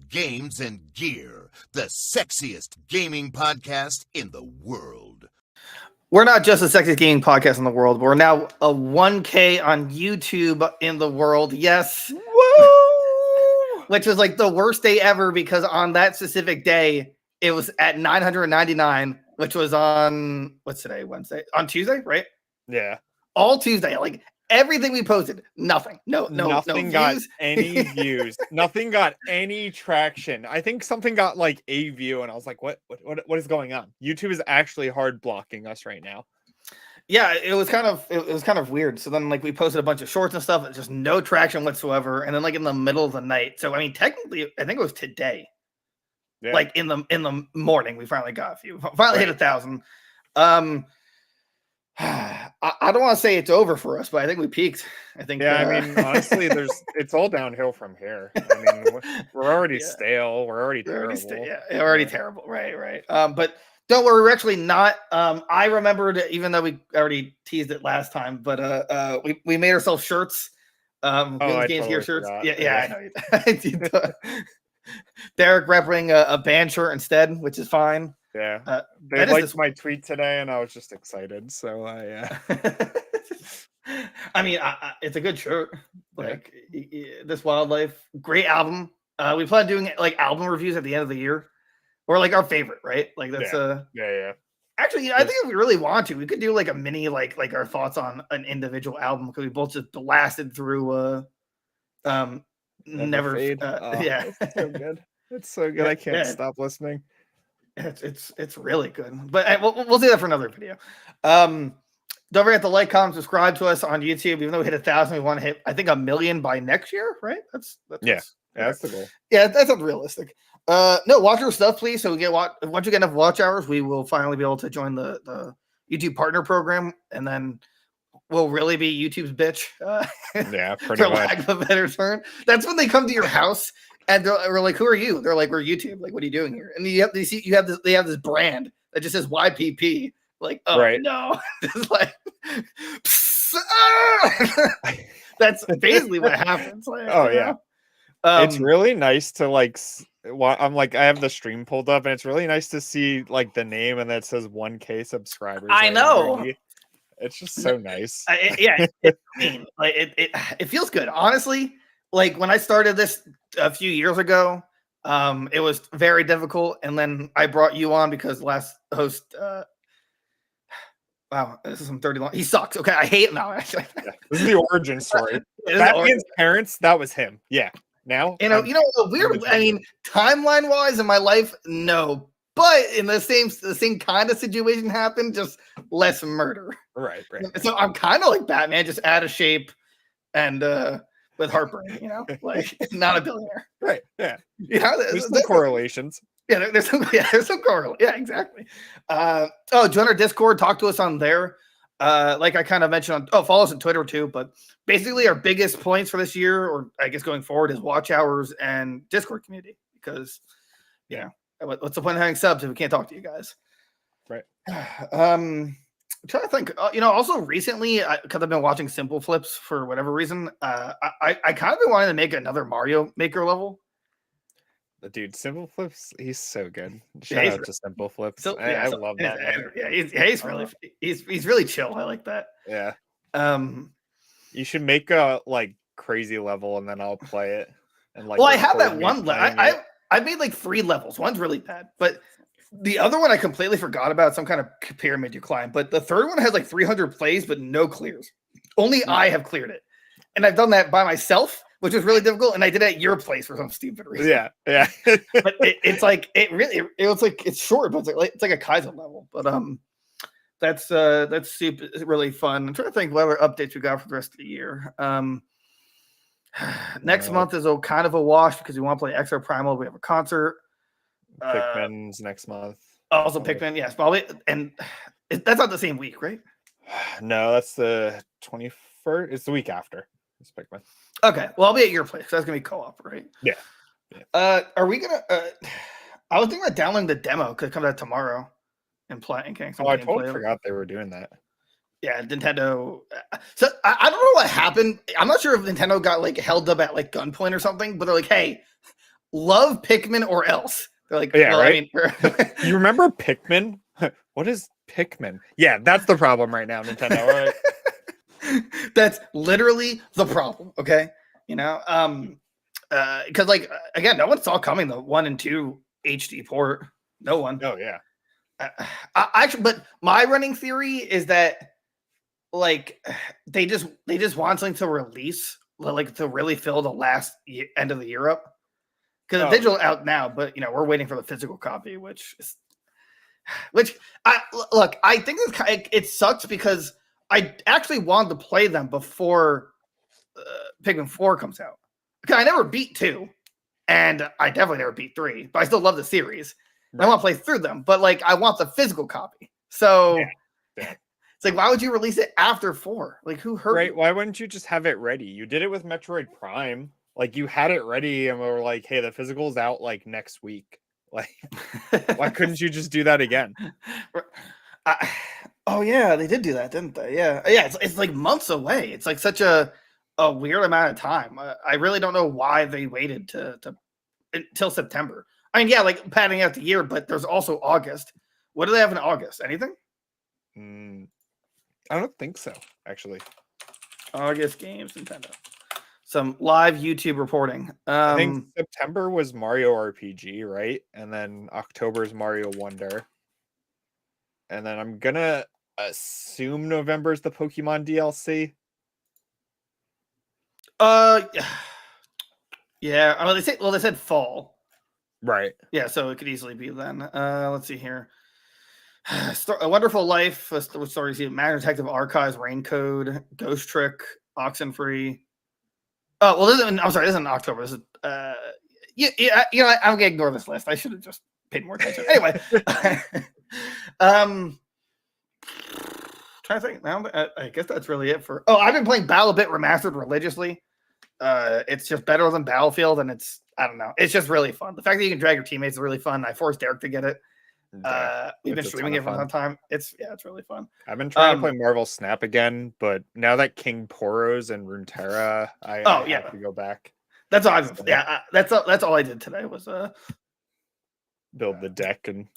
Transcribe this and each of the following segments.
Games and Gear, the sexiest gaming podcast in the world. We're not just the sexiest gaming podcast in the world. We're now a 1K on YouTube in the world. Yes. Woo! Which was like the worst day ever because on that specific day, it was at 999, which was on, what's today? Wednesday? On Tuesday, right? Yeah. All Tuesday. Like everything we posted, nothing. Nothing got any views. Nothing got any traction. I think something got like a view, and I was like, what is going on? YouTube is actually hard blocking us right now. Yeah, it was kind of weird. So then like we posted a bunch of shorts and stuff, just no traction whatsoever. And then like in the middle of the night. So I mean technically I think it was today. Yeah. Like in the morning, we finally got a few. Finally hit 1,000. I don't want to say it's over for us, but I think we peaked. I think. Yeah, I mean, honestly, it's all downhill from here. I mean, we're already stale. We're already terrible. Already terrible. Right. But don't worry, we're actually not. I remembered, even though we already teased it last time, but we made ourselves shirts. Games totally Gear shirts. Forgot. Yeah, I know. Derek repping a band shirt instead, which is fine. Yeah, they liked my tweet today, and I was just excited. So I mean, it's a good shirt. Like This Wildlife, great album. We plan on doing like album reviews at the end of the year, or like our favorite, right? Like that's yeah. Actually, I think if we really want to, we could do like a mini like our thoughts on an individual album because we both just blasted through. Never Fade. Yeah, it's so good. It's so good. I can't stop listening. It's really good, but we'll do that for another video. Don't forget to like, comment, subscribe to us on YouTube. Even though we hit 1,000, we want to hit, I think, 1 million by next year, right? That's the goal. Yeah, that's unrealistic. No, watch our stuff, please. So once you get enough watch hours, we will finally be able to join the YouTube partner program, and then we'll really be YouTube's bitch. Pretty for much. lack of a better term. That's when they come to your house. And we're like, who are you? They're like, we're YouTube. Like, what are you doing here? And they have this brand that just says YPP. Like, oh right. No, it's like, that's basically what happens. Like, it's really nice to like. I'm like, I have the stream pulled up, and it's really nice to see like the name and that says 1K subscribers. I know. It's just so nice. It's clean. Like it feels good, honestly. Like when I started this a few years ago, it was very difficult. And then I brought you on because last host, wow, this is some 30 long. He sucks. Okay, I hate him now. Actually, this is the origin story. Batman's parents, that was him. Yeah. Now, you know, weird. I mean, timeline wise in my life, no. But in the same kind of situation happened, just less murder. Right. So I'm kind of like Batman, just out of shape and with heartburn, like not a billionaire. Right. Yeah. There's some correlations. Yeah, there's some correlation. Yeah, exactly. Join our Discord, talk to us on there. Like I kind of mentioned follow us on Twitter too. But basically our biggest points for this year, or I guess going forward, is watch hours and Discord community. Because what's the point of having subs if we can't talk to you guys? Right. I'm trying to think. Also recently, because I've been watching Simple Flips for whatever reason, I kind of been wanting to make another Mario Maker level. The dude, Simple Flips, he's so good. Shout out to Simple Flips. I love that. Yeah, he's really chill. I like that. Yeah. You should make a like crazy level, and then I'll play it. And like, I have that one. I made like 3 levels. One's really bad, but the other one I completely forgot about. Some kind of pyramid you climb. But the third one has like 300 plays, but no clears. Only I have cleared it, and I've done that by myself, which was really difficult. And I did it at your place for some stupid reason. Yeah. But it's like it's short, but it's like a Kaizen level. But that's super really fun. I'm trying to think what other updates we got for the rest of the year. Next month is kind of a wash because we want to play Exo Primal. We have a concert. Pikmin's next month. Also Pikmin, yes, probably. And that's not the same week, right? No, that's the 21st. It's the week after. It's Pikmin. Okay, well, I'll be at your place. So that's gonna be co-op, right? Yeah. Are we gonna? I was thinking about downloading the demo because it comes out tomorrow and playing. I totally forgot they were doing that. Yeah, Nintendo. So I don't know what happened. I'm not sure if Nintendo got like held up at like gunpoint or something, but they're like, "Hey, love Pikmin or else. They're like, Yeah, well, right? I mean, You remember Pikmin? What is Pikmin? Yeah, that's the problem right now, Nintendo. Right? that's literally the problem. Okay, because like again, no one saw coming the 1 and 2 HD port. No one. Oh yeah. I actually, but my running theory is that like they just want something to release, like to really fill the last end of the year up. Because the digital out now, but we're waiting for the physical copy, which I look. I think it sucks because I actually wanted to play them before Pikmin 4 comes out. Because I never beat 2, and I definitely never beat 3, but I still love the series. Right. I want to play through them, but like I want the physical copy. So it's like, why would you release it after 4? Like, who hurt? Right? You? Why wouldn't you just have it ready? You did it with Metroid Prime. Like you had it ready, and we were like, "Hey, the physical's out like next week." Like, why couldn't you just do that again? Oh yeah, they did do that, didn't they? Yeah. It's like months away. It's like such a weird amount of time. I really don't know why they waited to until September. I mean, yeah, like padding out the year, but there's also August. What do they have in August? Anything? I don't think so, actually. August games, Nintendo. Some live YouTube reporting. I think September was Mario RPG, right? And then October is Mario Wonder. And then I'm gonna assume November is the Pokemon DLC. Yeah. I mean, they said fall. Right. Yeah, so it could easily be then. Let's see here. A Wonderful Life, stories, Matter Detective Archives, Raincode, Ghost Trick, Oxenfree. Oh well, I'm sorry. This isn't October. This is I'm gonna ignore this list. I should have just paid more attention. Anyway, trying to think now. I guess that's really it for. Oh, I've been playing BattleBit Remastered religiously. It's just better than Battlefield, and I don't know. It's just really fun. The fact that you can drag your teammates is really fun. I forced Derek to get it. We've been streaming it for some time. It's really fun. I've been trying to play Marvel Snap again, but now that King Poros and Runeterra, I have to go back. That's all that's all I did today was build the deck and.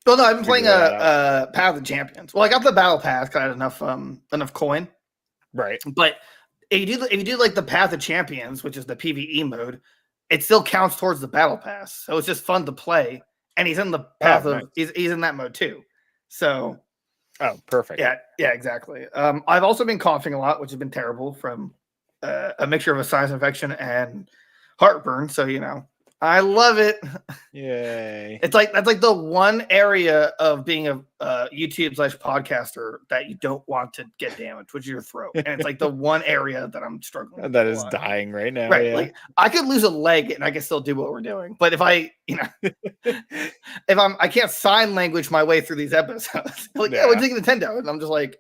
Well, no, I've been playing Path of the Champions. Well, I got the Battle Pass because I had enough coin. Right, but if you do like the Path of Champions, which is the PvE mode, it still counts towards the Battle Pass. So it's just fun to play. And he's in the path of nice. he's in that mode too. So perfect. Yeah, exactly. I've also been coughing a lot, which has been terrible from a mixture of a sinus infection and heartburn. So I love it. Yay! That's like the one area of being a YouTube /podcaster that you don't want to get damaged, which is your throat, and it's like the one area that I'm struggling with. That is dying right now. Right, yeah. Like I could lose a leg and I can still do what we're doing, but if I can't sign language my way through these episodes, we're taking Nintendo, and I'm just like,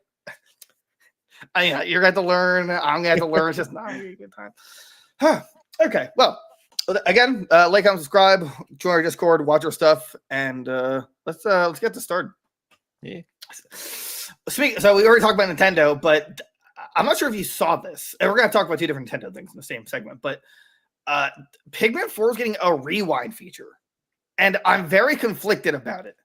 you're going to learn. I'm going to have to learn. It's just not really a good time. Okay, well. Again, like and subscribe, join our Discord, watch our stuff, and let's get this started. Yeah. So we already talked about Nintendo, but I'm not sure if you saw this. And we're gonna talk about two different Nintendo things in the same segment. But Pikmin 4 is getting a rewind feature, and I'm very conflicted about it.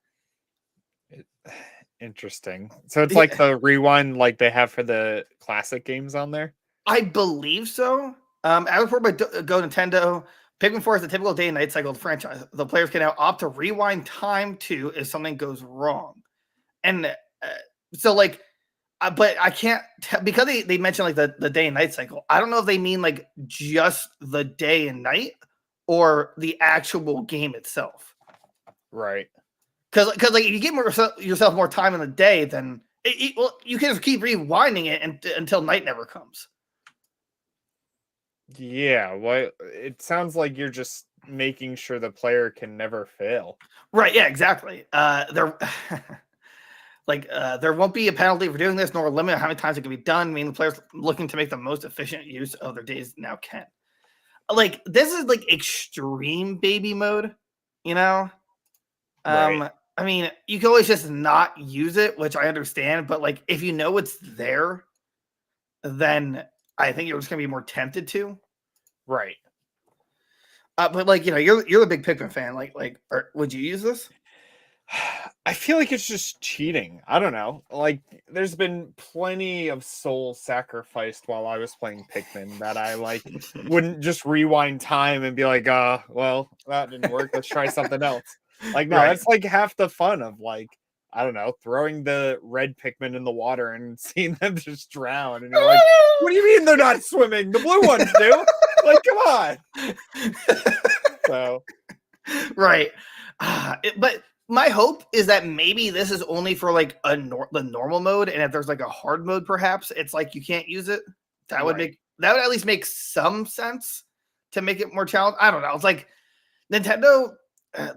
Interesting. So it's like the rewind like they have for the classic games on there? I believe so. As reported by Go Nintendo, Pikmin 4 is a typical day and night cycle of the franchise. The players can now opt to rewind time to if something goes wrong. And but I can't because they mentioned like the day and night cycle. I don't know if they mean like just the day and night or the actual game itself. Right. Because like if you give yourself more time in the day, then you can just keep rewinding it until night never comes. Yeah, well, it sounds like you're just making sure the player can never fail. Right, yeah, exactly. There won't be a penalty for doing this, nor a limit on how many times it can be done. I mean, the players looking to make the most efficient use of their days now can. Like, this is like extreme baby mode, Right. I mean, you can always just not use it, which I understand, but like if you know it's there, then I think you're just gonna be more tempted to. Right. But like, you're a big Pikmin fan. Would you use this? I feel like it's just cheating. I don't know. Like, there's been plenty of soul sacrificed while I was playing Pikmin that I like wouldn't just rewind time and be like, well, that didn't work. Let's try something else. Like, no, that's like half the fun of like, I don't know, throwing the red Pikmin in the water and seeing them just drown. And you're like, what do you mean they're not swimming? The blue ones do. Like, come on. So, right. But my hope is that maybe this is only for like the normal mode, and if there's like a hard mode, perhaps it's like you can't use it. That would at least make some sense to make it more challenging. I don't know. It's like Nintendo,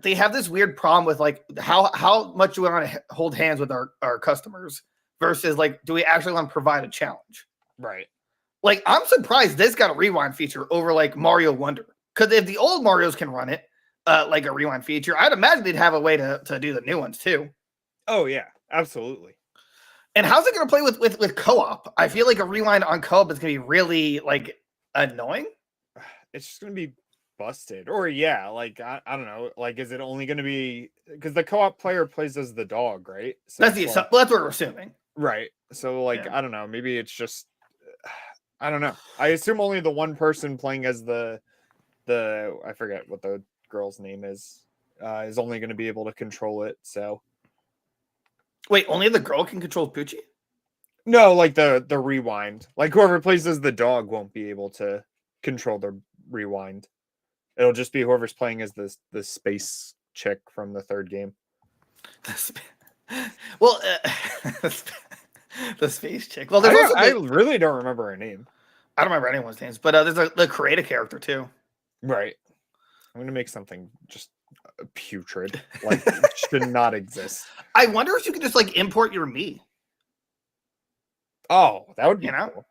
they have this weird problem with like how much do we want to hold hands with our customers versus like, do we actually want to provide a challenge? Right. Like, I'm surprised this got a rewind feature over like Mario Wonder, because if the old Marios can run it, like a rewind feature, I'd imagine they'd have a way to do the new ones too. Oh yeah, absolutely. And how's it going to play with co-op? I feel like a rewind on co-op is going to be really like annoying. It's just going to be busted. Or yeah, like I don't know. Like, is it only going to be because the co-op player plays as the dog, right? So that's that's what we're assuming, right? So like, I don't know. Maybe it's just I don't know. I assume only the one person playing as the I forget what the girl's name is only going to be able to control it. So wait, only the girl can control Poochie? No, like the rewind. Like whoever plays as the dog won't be able to control the rewind. It'll just be whoever's playing as the space chick from the third game. Well, the space chick. Well, I really don't remember her name. I don't remember anyone's names, but there's the creative character too. Right. I'm gonna make something just putrid. Like it should not exist. I wonder if you could just like import your Mii. Oh, that would be cool.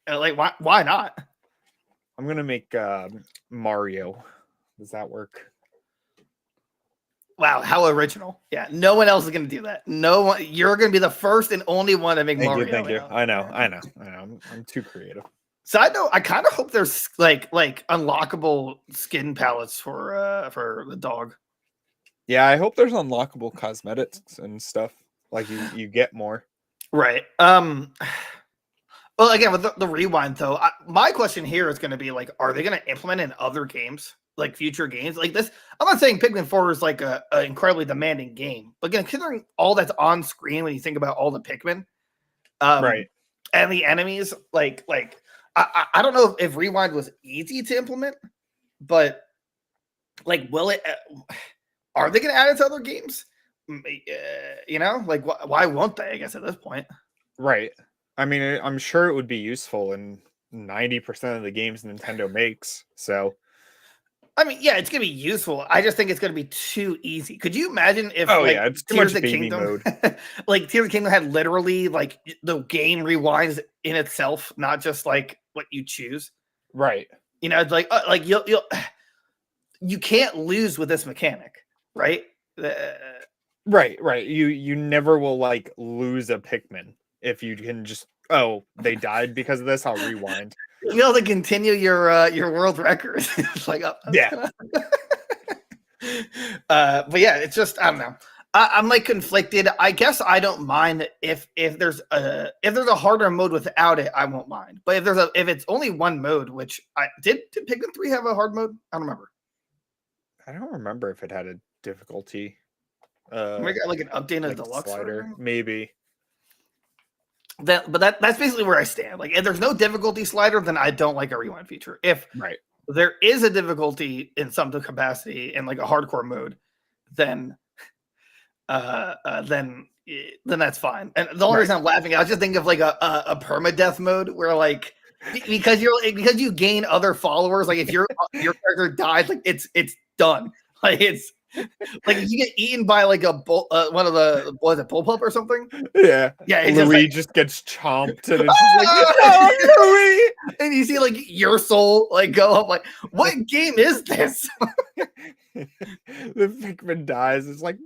Like why not? I'm gonna make Mario. Does that work? Wow, how original! Yeah, no one else is gonna do that. No one. You're gonna be the first and only one to make Mario. Thank you. I know. I'm too creative. Side note, I kind of hope there's like unlockable skin palettes for the dog. Yeah, I hope there's unlockable cosmetics and stuff. Like you get more. Right. Well, again, with the rewind though, my question here is going to be like, are they going to implement in other games, like future games like this? I'm not saying Pikmin 4 is like a incredibly demanding game, but again, considering all that's on screen when you think about all the Pikmin, right, and the enemies, like. I don't know if rewind was easy to implement, but like, will it? Are they going to add it to other games? Like why won't they? I guess at this point, right? I mean, I'm sure it would be useful in 90% of the games Nintendo makes. So, I mean, yeah, it's going to be useful. I just think it's going to be too easy. Could you imagine if? It's too much baby Kingdom, mode. Like Tears of the Kingdom had literally like the game rewinds in itself, not just like what you choose. Right. It's like you can't lose with this mechanic, right? Right. You never will like lose a Pikmin if you can just they died because of this. I'll rewind. You'll be able to continue your world record. It's like yeah. But yeah, it's just I don't know. I'm like conflicted. I guess I don't mind if there's a harder mode without it, I won't mind. But if it's only one mode, which did Pikmin 3 have a hard mode? I don't remember. I don't remember if it had a difficulty. We got like an updated deluxe slider, maybe. But that's basically where I stand. Like, if there's no difficulty slider, then I don't like a rewind feature. If there is a difficulty in some capacity in like a hardcore mode, then that's fine. And the only reason I'm laughing, I was just thinking of like a permadeath mode where like because you gain other followers. Like if your character dies, like it's done. Like it's like if you get eaten by like a bull, one of the bullpup or something. Yeah. Louis just gets chomped and it's just like no, Louis! And you see like your soul like go up. Like what game is this? The Pikmin dies. It's like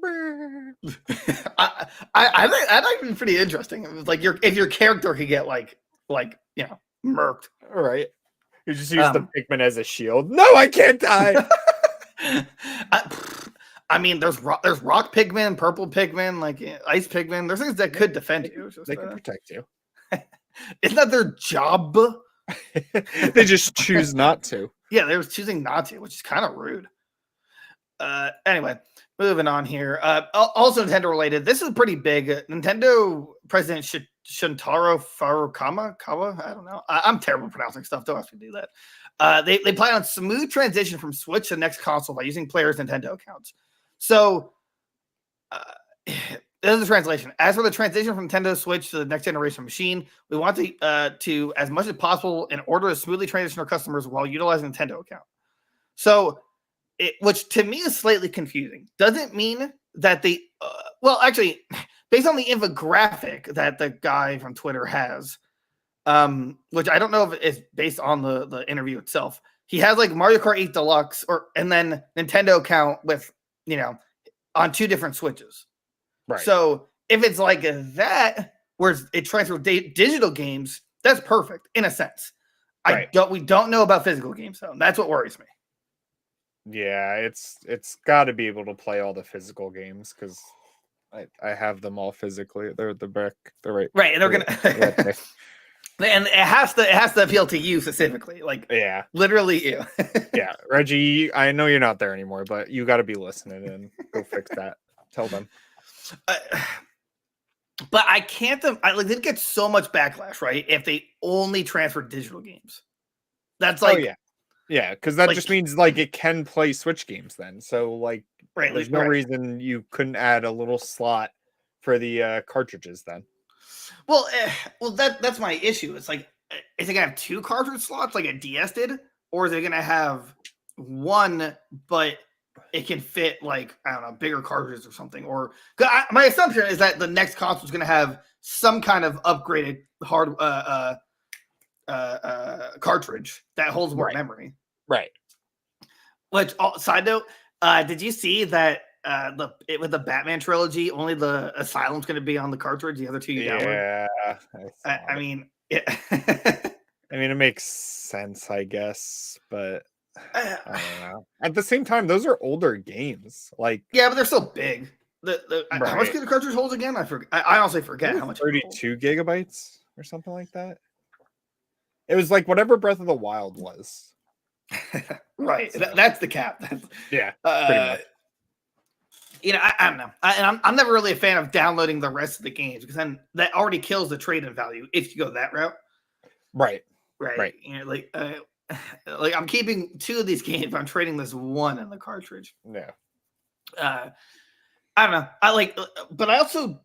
I think that'd be pretty interesting. It was like if your character could get like murked. All right. You just use the Pikmin as a shield. No, I can't die. I mean, there's rock Pikmin, purple Pikmin, like ice Pikmin. There's things that could defend you. They can protect you. Isn't that their job? They just choose not to. Yeah, they were choosing not to, which is kind of rude. Anyway, moving on here. Also Nintendo related. This is pretty big. Nintendo President Shuntaro Kawa. I don't know. I'm terrible at pronouncing stuff. Don't have to do that. They plan on smooth transition from Switch to the next console by using players' Nintendo accounts. So, this is the translation. As for the transition from Nintendo Switch to the next generation machine, we want to as much as possible in order to smoothly transition our customers while utilizing Nintendo account. So, which to me is slightly confusing. Doesn't mean that they, well, actually, based on the infographic that the guy from Twitter has, which I don't know if it's based on the interview itself. He has like Mario Kart 8 Deluxe and then Nintendo account with, on 2 different Switches. Right. So if it's like that, where it transfers digital games, that's perfect in a sense. Right. We don't know about physical games though. That's what worries me. Yeah, it's got to be able to play all the physical games because I have them all physically. They're the back. They're right. Right, and they're gonna. And it has to appeal to you specifically, like literally you. Yeah, Reggie, I know you're not there anymore, but you got to be listening and go fix that. Tell them. But I can't. They'd get so much backlash, right? If they only transfer digital games, that's like, yeah, because that just means like it can play Switch games then. So like, there's no reason you couldn't add a little slot for the cartridges then. Well, that's my issue. It's like, is it gonna have 2 cartridge slots like a DS did, or is it gonna have 1, but it can fit like, I don't know, bigger cartridges or something? Or my assumption is that the next console is gonna have some kind of upgraded hard cartridge that holds more memory. Right. Which, side note, did you see that with the Batman trilogy, only the Asylum's going to be on the cartridge? The other 2 you download. Yeah, I mean, it makes sense, I guess, but I don't know. At the same time, those are older games. Like, yeah, but they're still big. How much do the cartridge hold again? I forget. I honestly forget how much. 32 gigabytes or something like that. It was like whatever Breath of the Wild was. Right, that's the cap. Pretty much. I don't know. I'm never really a fan of downloading the rest of the games because then that already kills the trade-in value if you go that route. Right. Like I'm keeping 2 of these games. I'm trading this 1 in the cartridge. Yeah. I don't know. But I also,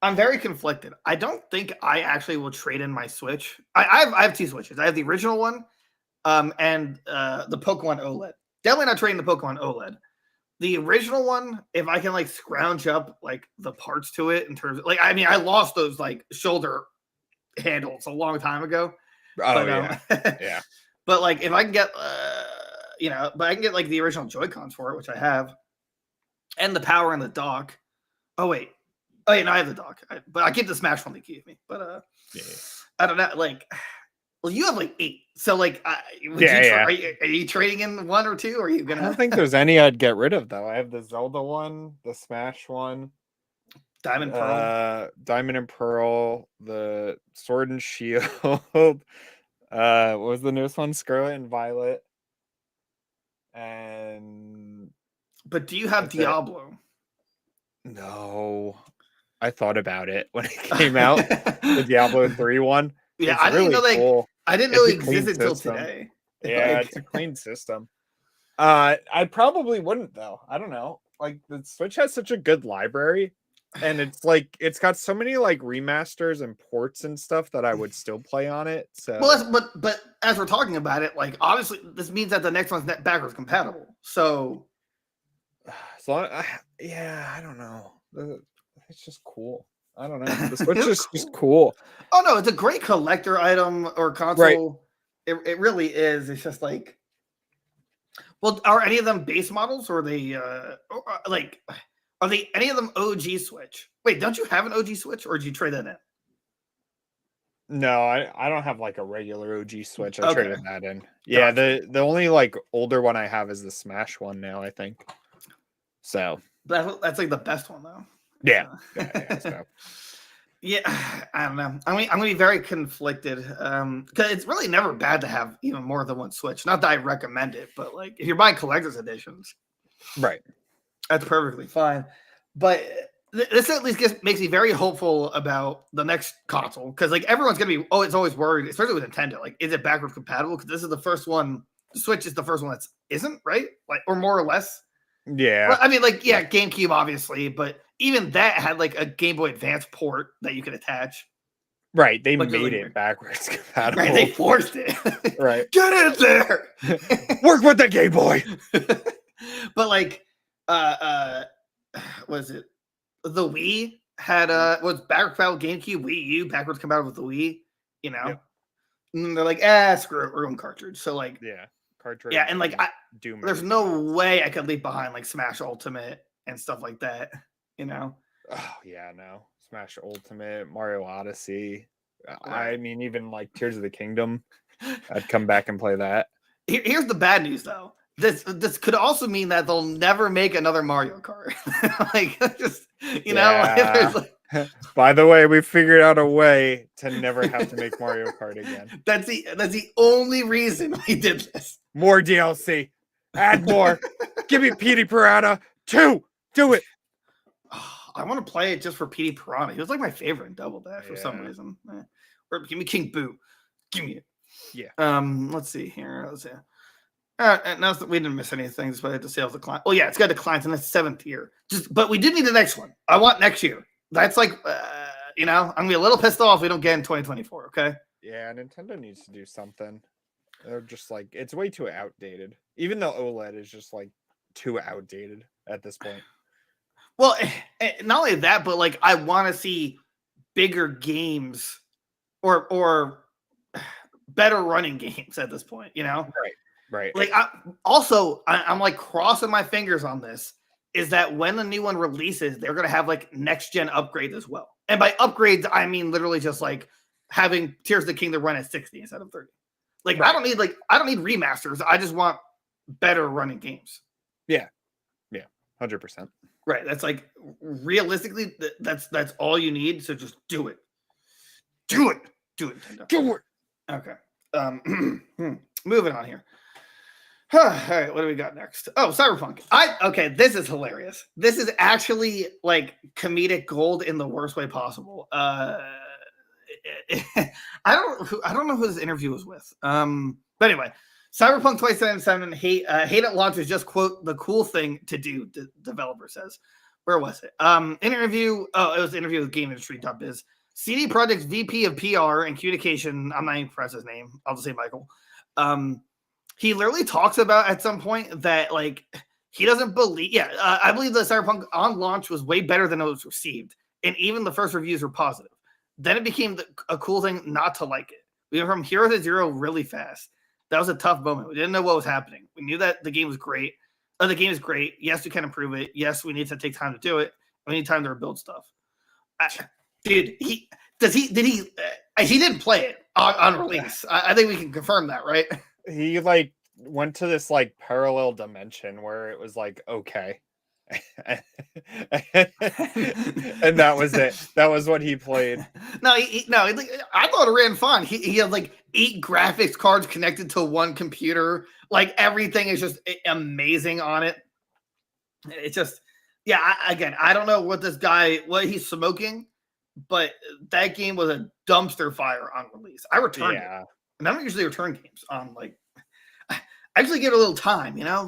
I'm very conflicted. I don't think I actually will trade in my Switch. I have 2 Switches. I have the original one, and the Pokemon OLED. Definitely not trading the Pokemon OLED. The original one, if I can like scrounge up like the parts to it in terms of I lost those like shoulder handles a long time ago. Oh, yeah. But like if I can get but I can get like the original Joy-Cons for it, which I have, and the power and the dock. No, I have the dock, but I keep the Smash one they gave me. But I don't know, like. Well, you have like 8, so like, are you trading in 1 or 2? Or are you gonna? I don't think there's any I'd get rid of though. I have the Zelda one, the Smash one, Diamond and Pearl, the Sword and Shield. What was the newest one? Scarlet and Violet. But do you have Diablo? No, I thought about it when it came out. The Diablo 3 one. Yeah, I didn't know cool. I didn't know it existed until today. Yeah, it's a clean system. I probably wouldn't though. I don't know. Like the Switch has such a good library, and it's got so many like remasters and ports and stuff that I would still play on it. So but as we're talking about it, like obviously this means that the next one's backwards compatible. So I don't know. It's just cool. I don't know. The Switch is just cool. Oh no, it's a great collector item or console. Right. It really is. It's just like, well, are any of them base models or are they are they any of them OG Switch? Wait, don't you have an OG Switch or did you trade that in? No, I don't have like a regular OG Switch. I Okay. traded that in. Yeah, Gotcha. the only like older one I have is the Smash one now, I think. So That's like the best one though. yeah, So. so. Yeah, I don't know. I'm gonna be very conflicted. Because it's really never bad to have even more than one Switch. Not that I recommend it, but like if you're buying collector's editions, Right. that's perfectly fine. But this at least makes me very hopeful about the next console because like everyone's gonna be it's always worried, especially with Nintendo. Like, is it backwards compatible? Because this is the first one. The Switch is the first one that isn't, right? Like, or more or less. Yeah. Well, I mean, like, yeah, GameCube, obviously, but even that had like a Game Boy Advance port that you could attach. Right. They Which is, made like, it weird. backwards compatible. Right, they forced it. Right. Get in there. Work with the Game Boy. But like, was it the Wii had was backwards compatible with GameCube, Wii U backwards compatible with the Wii, you know? Yep. And they're like, screw it, we're going cartridge. So like, Yeah. Cartridge. yeah, and like there's no everything. way I could leave behind like Smash Ultimate and stuff like that, you know? Oh yeah, no. Smash Ultimate, Mario Odyssey. Right. I mean, even like Tears of the Kingdom. I'd come back and play that. Here's the bad news though. This could also mean that they'll never make another Mario Kart. Like, just, you know, like, by the way, we figured out a way to never have to make Mario Kart again. That's the only reason we did this. More DLC. Add more. Give me Petey Piranha 2. Do it. I want to play it just for Petey Piranha. He was like my favorite in Double Dash for some reason. Or give me King Boo. Give me it. Yeah. Let's see here. Let's see. Now we didn't miss anything, but I had to sales decline. Oh yeah, it's got declines in the 7th year. But we did need the next one. I want next year. That's like, you know, I'm gonna be a little pissed off if we don't get in 2024. Okay. Yeah, Nintendo needs to do something. They're just like, it's way too outdated. Even though OLED is just like too outdated at this point. Well, not only that, but like I want to see bigger games or better running games at this point. You know. Right. Like I'm like crossing my fingers on this. Is that when the new one releases, they're gonna have like next gen upgrades as well. And by upgrades, I mean literally just like having Tears of the Kingdom run at 60 instead of 30. Like I don't need remasters. I just want better running games. Yeah, 100%. Right. That's like realistically, that's all you need. So just do it. Do it. Nintendo. Do it. Okay. Moving on here. All right, what do we got next? Oh, Cyberpunk. Okay, this is hilarious. This is actually like comedic gold in the worst way possible. I don't know who this interview was with. But anyway, Cyberpunk 2077 hate at launch is just quote the cool thing to do. The developer says. Where was it? Interview. Oh, it was an interview with GameIndustry.biz. CD Projekt's VP of PR and communication. I'm not even press his name. I'll just say Michael. He literally talks about at some point that like he doesn't believe. Yeah, I believe that Cyberpunk on launch was way better than it was received, and even the first reviews were positive. Then it became a cool thing not to like it. We went from hero to zero really fast. That was a tough moment. We didn't know what was happening. We knew that the game was great. The game is great. Yes, we can improve it. Yes, we need to take time to do it. We need time to rebuild stuff. Dude, he didn't play it on release. I think we can confirm that, right? He like went to this like parallel dimension where it was like okay. And that was it. That was what he played. No, I thought it ran fine. He had like 8 graphics cards connected to one computer. Like everything is just amazing on it. It's just, yeah. I don't know what he's smoking, but that game was a dumpster fire on release. I returned it, and I don't usually return games on like. I actually give it a little time, you know, a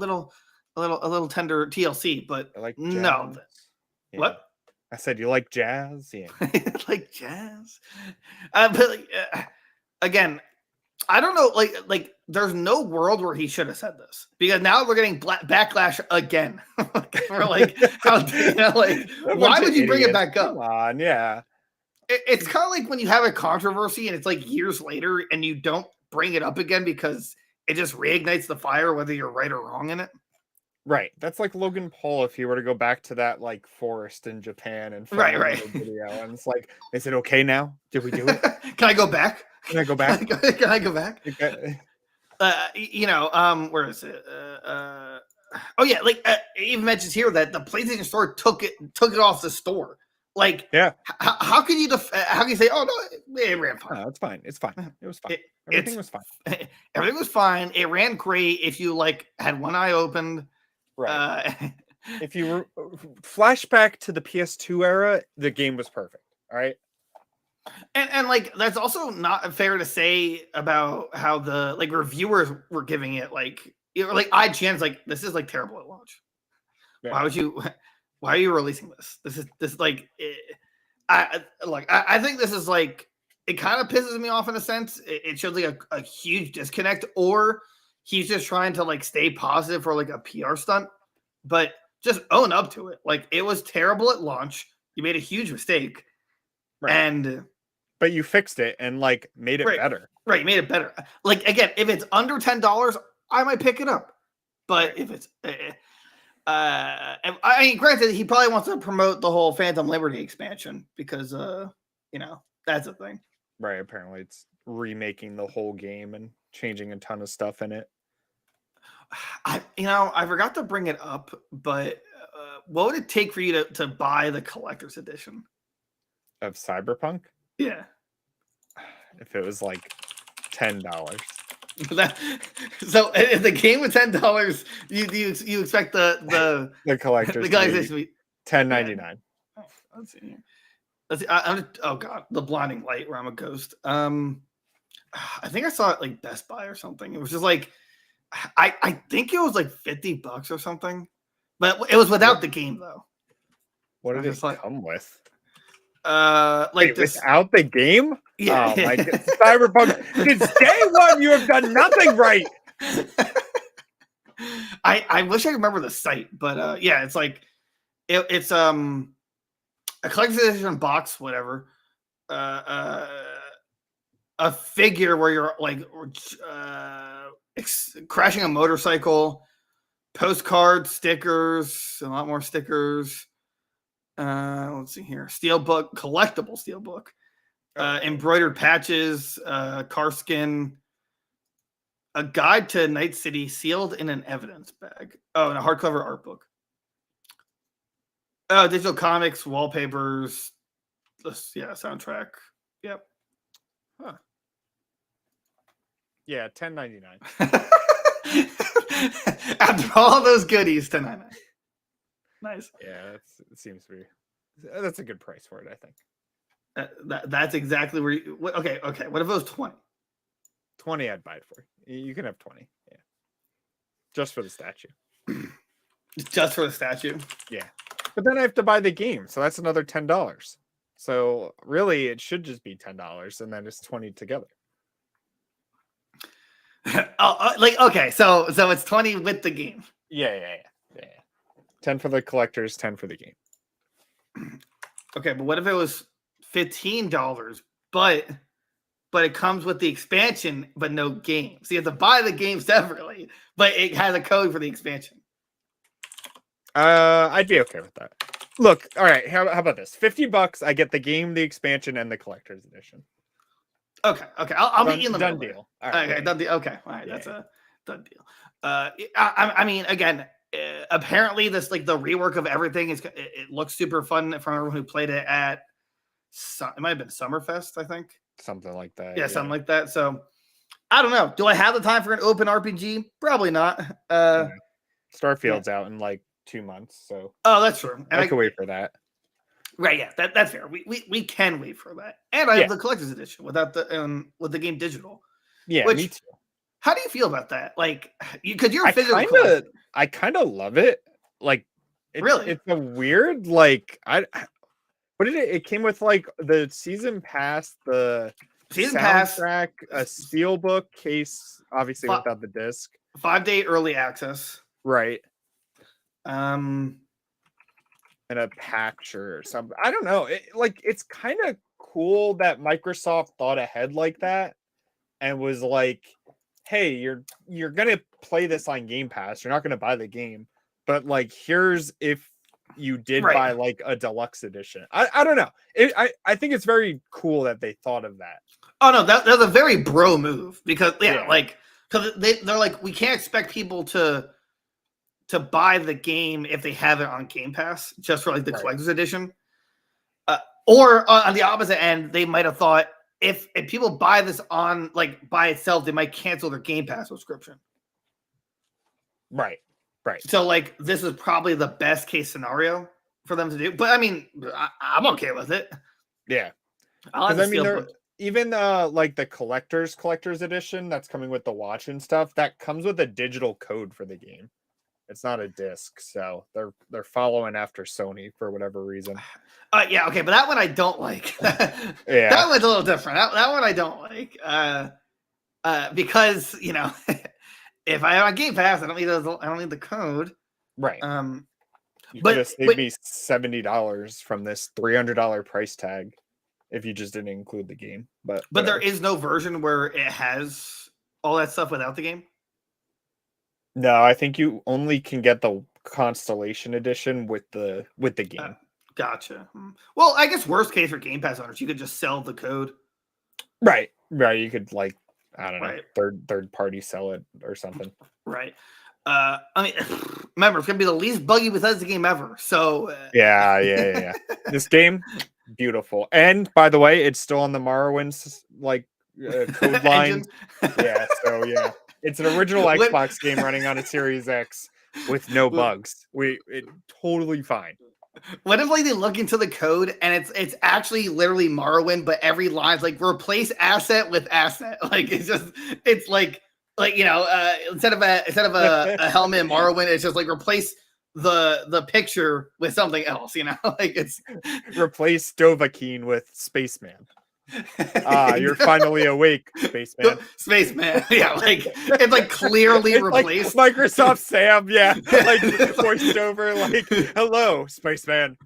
little tender TLC, but like no. Yeah. What? I said you like jazz, yeah. Like jazz, but like, again, I don't know. Like, there's no world where he should have said this because now we're getting backlash again. We're like, why would you bring it back up? Come on, yeah. It's kind of like when you have a controversy and it's like years later and you don't bring it up again because it just reignites the fire, whether you're right or wrong in it. Right. That's like Logan Paul if he were to go back to that like forest in Japan and film Right, a right. little video. And it's like, is it okay now? Did we do it? Can I go back? Can I go back? Can I go back? Okay. Where is it? Oh yeah, like it even mentions here that the PlayStation Store took it off the store. Like, Yeah. How can you how can you say, oh no, it ran fine? No, it's fine. It's fine. It was fine. Everything Everything was fine. Everything was fine. It ran great if you like had one eye open. Right. If you flashback to the PS2 era, the game was perfect. All right. And like that's also not fair to say about how the like reviewers were giving it like IGN's like this is like terrible at launch. Yeah. Why are you releasing this? This like I think this is like it kind of pisses me off in a sense. It shows like a huge disconnect, or he's just trying to like stay positive for like a PR stunt, but just own up to it. Like it was terrible at launch. You made a huge mistake. Right. But you fixed it and like made it better. Right, you made it better. Like again, if it's under $10, I might pick it up. But if it's I mean, granted, he probably wants to promote the whole Phantom Liberty expansion because that's a thing. Right, apparently it's remaking the whole game and changing a ton of stuff in it. I forgot to bring it up, but what would it take for you to buy the collector's edition of Cyberpunk? Yeah. If it was like $10. So if the game was $10, you expect the collector's edition to be $10.99. Yeah. Let's see here. Oh god, the blinding light where I'm a ghost. I think I saw it like Best Buy or something. It was just like I think it was like $50 or something, but it was without the game though. What did it come with? Like this without the game? Yeah. Oh my god. Cyberpunk, since day one, you have done nothing right. I wish I could remember the site, but yeah, it's like it's a collector's edition box, whatever. A figure where you're like crashing a motorcycle, postcards, stickers, a lot more stickers. Let's see here. Steelbook, collectible steelbook. Embroidered patches, car skin, a guide to Night City sealed in an evidence bag. Oh, and a hardcover art book. Oh, digital comics, wallpapers. Soundtrack. Yep. Huh. Yeah, $10.99. After all those goodies, $10.99. Nice. Yeah, it seems to be. That's a good price for it, I think. That's exactly where you. Okay. What if it was 20? 20, I'd buy it for you. You can have 20. Yeah. Just for the statue. Just for the statue? Yeah. But then I have to buy the game, so that's another $10. So really, it should just be $10, and then it's 20 together. Okay, so it's 20 with the game. Yeah. 10 for the collectors, 10 for the game. Okay, but what if it was $15, but it comes with the expansion, but no game? So you have to buy the game separately, but it has a code for the expansion. I'd be okay with that. Look, all right. How about this? $50. I get the game, the expansion, and the collector's edition. Okay. I'll meet you in the done middle. Deal. All right. Okay, done deal. Okay, all right. Yeah. That's a done deal. I mean, again, apparently this like the rework of everything it looks super fun from everyone who played it at. It might have been Summerfest, I think. Something like that. Yeah, something like that. So I don't know. Do I have the time for an open RPG? Probably not. Starfield's out in like 2 months, so that's true. And I can wait for that. Right, yeah, that's fair. We can wait for that. And I have the collector's edition without the with the game digital. Yeah, me too. How do you feel about that? Like, because you're a physical collector. I kind of love it. Like, really, it's a weird like what did it came with like the season pass, the season soundtrack, a steelbook case, obviously without the disc, 5-day early access, right? And a patch or something. I don't know. It's kind of cool that Microsoft thought ahead like that and was like, "Hey, you're gonna play this on Game Pass. You're not gonna buy the game. but like here's if you did Right. buy like a deluxe edition. I don't know. I think it's very cool that they thought of that. Oh no, that was a very bro move because Yeah. like because they're like, we can't expect people to buy the game if they have it on Game Pass just for like the Right. collector's edition. Or on the opposite end, they might have thought if people buy this on like by itself, they might cancel their Game Pass subscription. Right. So like this is probably the best case scenario for them to do. But I mean, I'm okay with it. Yeah. I'll have Because to I mean, steal- even like the collector's edition that's coming with the watch and stuff, that comes with a digital code for the game. It's not a disc, so they're following after Sony for whatever reason. Yeah, okay, but that one I don't like. Yeah, that one's a little different. That one I don't like. Because if I have a Game Pass, I don't need the code. right. You but- could have saved me $70 from this $300 price tag if you just didn't include the game. But there whatever. is no version where it has all that stuff without the game. No, I think you only can get the Constellation edition with the game. Gotcha. Well, I guess worst case for Game Pass owners, you could just sell the code. Right. You could like, I don't know, Right. third party sell it or something. Right. I mean, remember, it's gonna be the least buggy Bethesda game ever. So Yeah. This game, beautiful. And by the way, it's still on the Morrowind's like code line. Yeah. So yeah, it's an original Xbox game running on a Series X with no bugs. It totally fine. What if like they look into the code and it's actually literally Morrowind, but every line's like replace asset with asset. Like it's like instead of a helmet in Morrowind, it's just like replace the picture with something else. Like it's replace Dovahkiin with Spaceman. You're finally awake, Spaceman. Spaceman, yeah, like it's like clearly replaced. Like Microsoft Sam, yeah, like voiced over, like hello, Spaceman.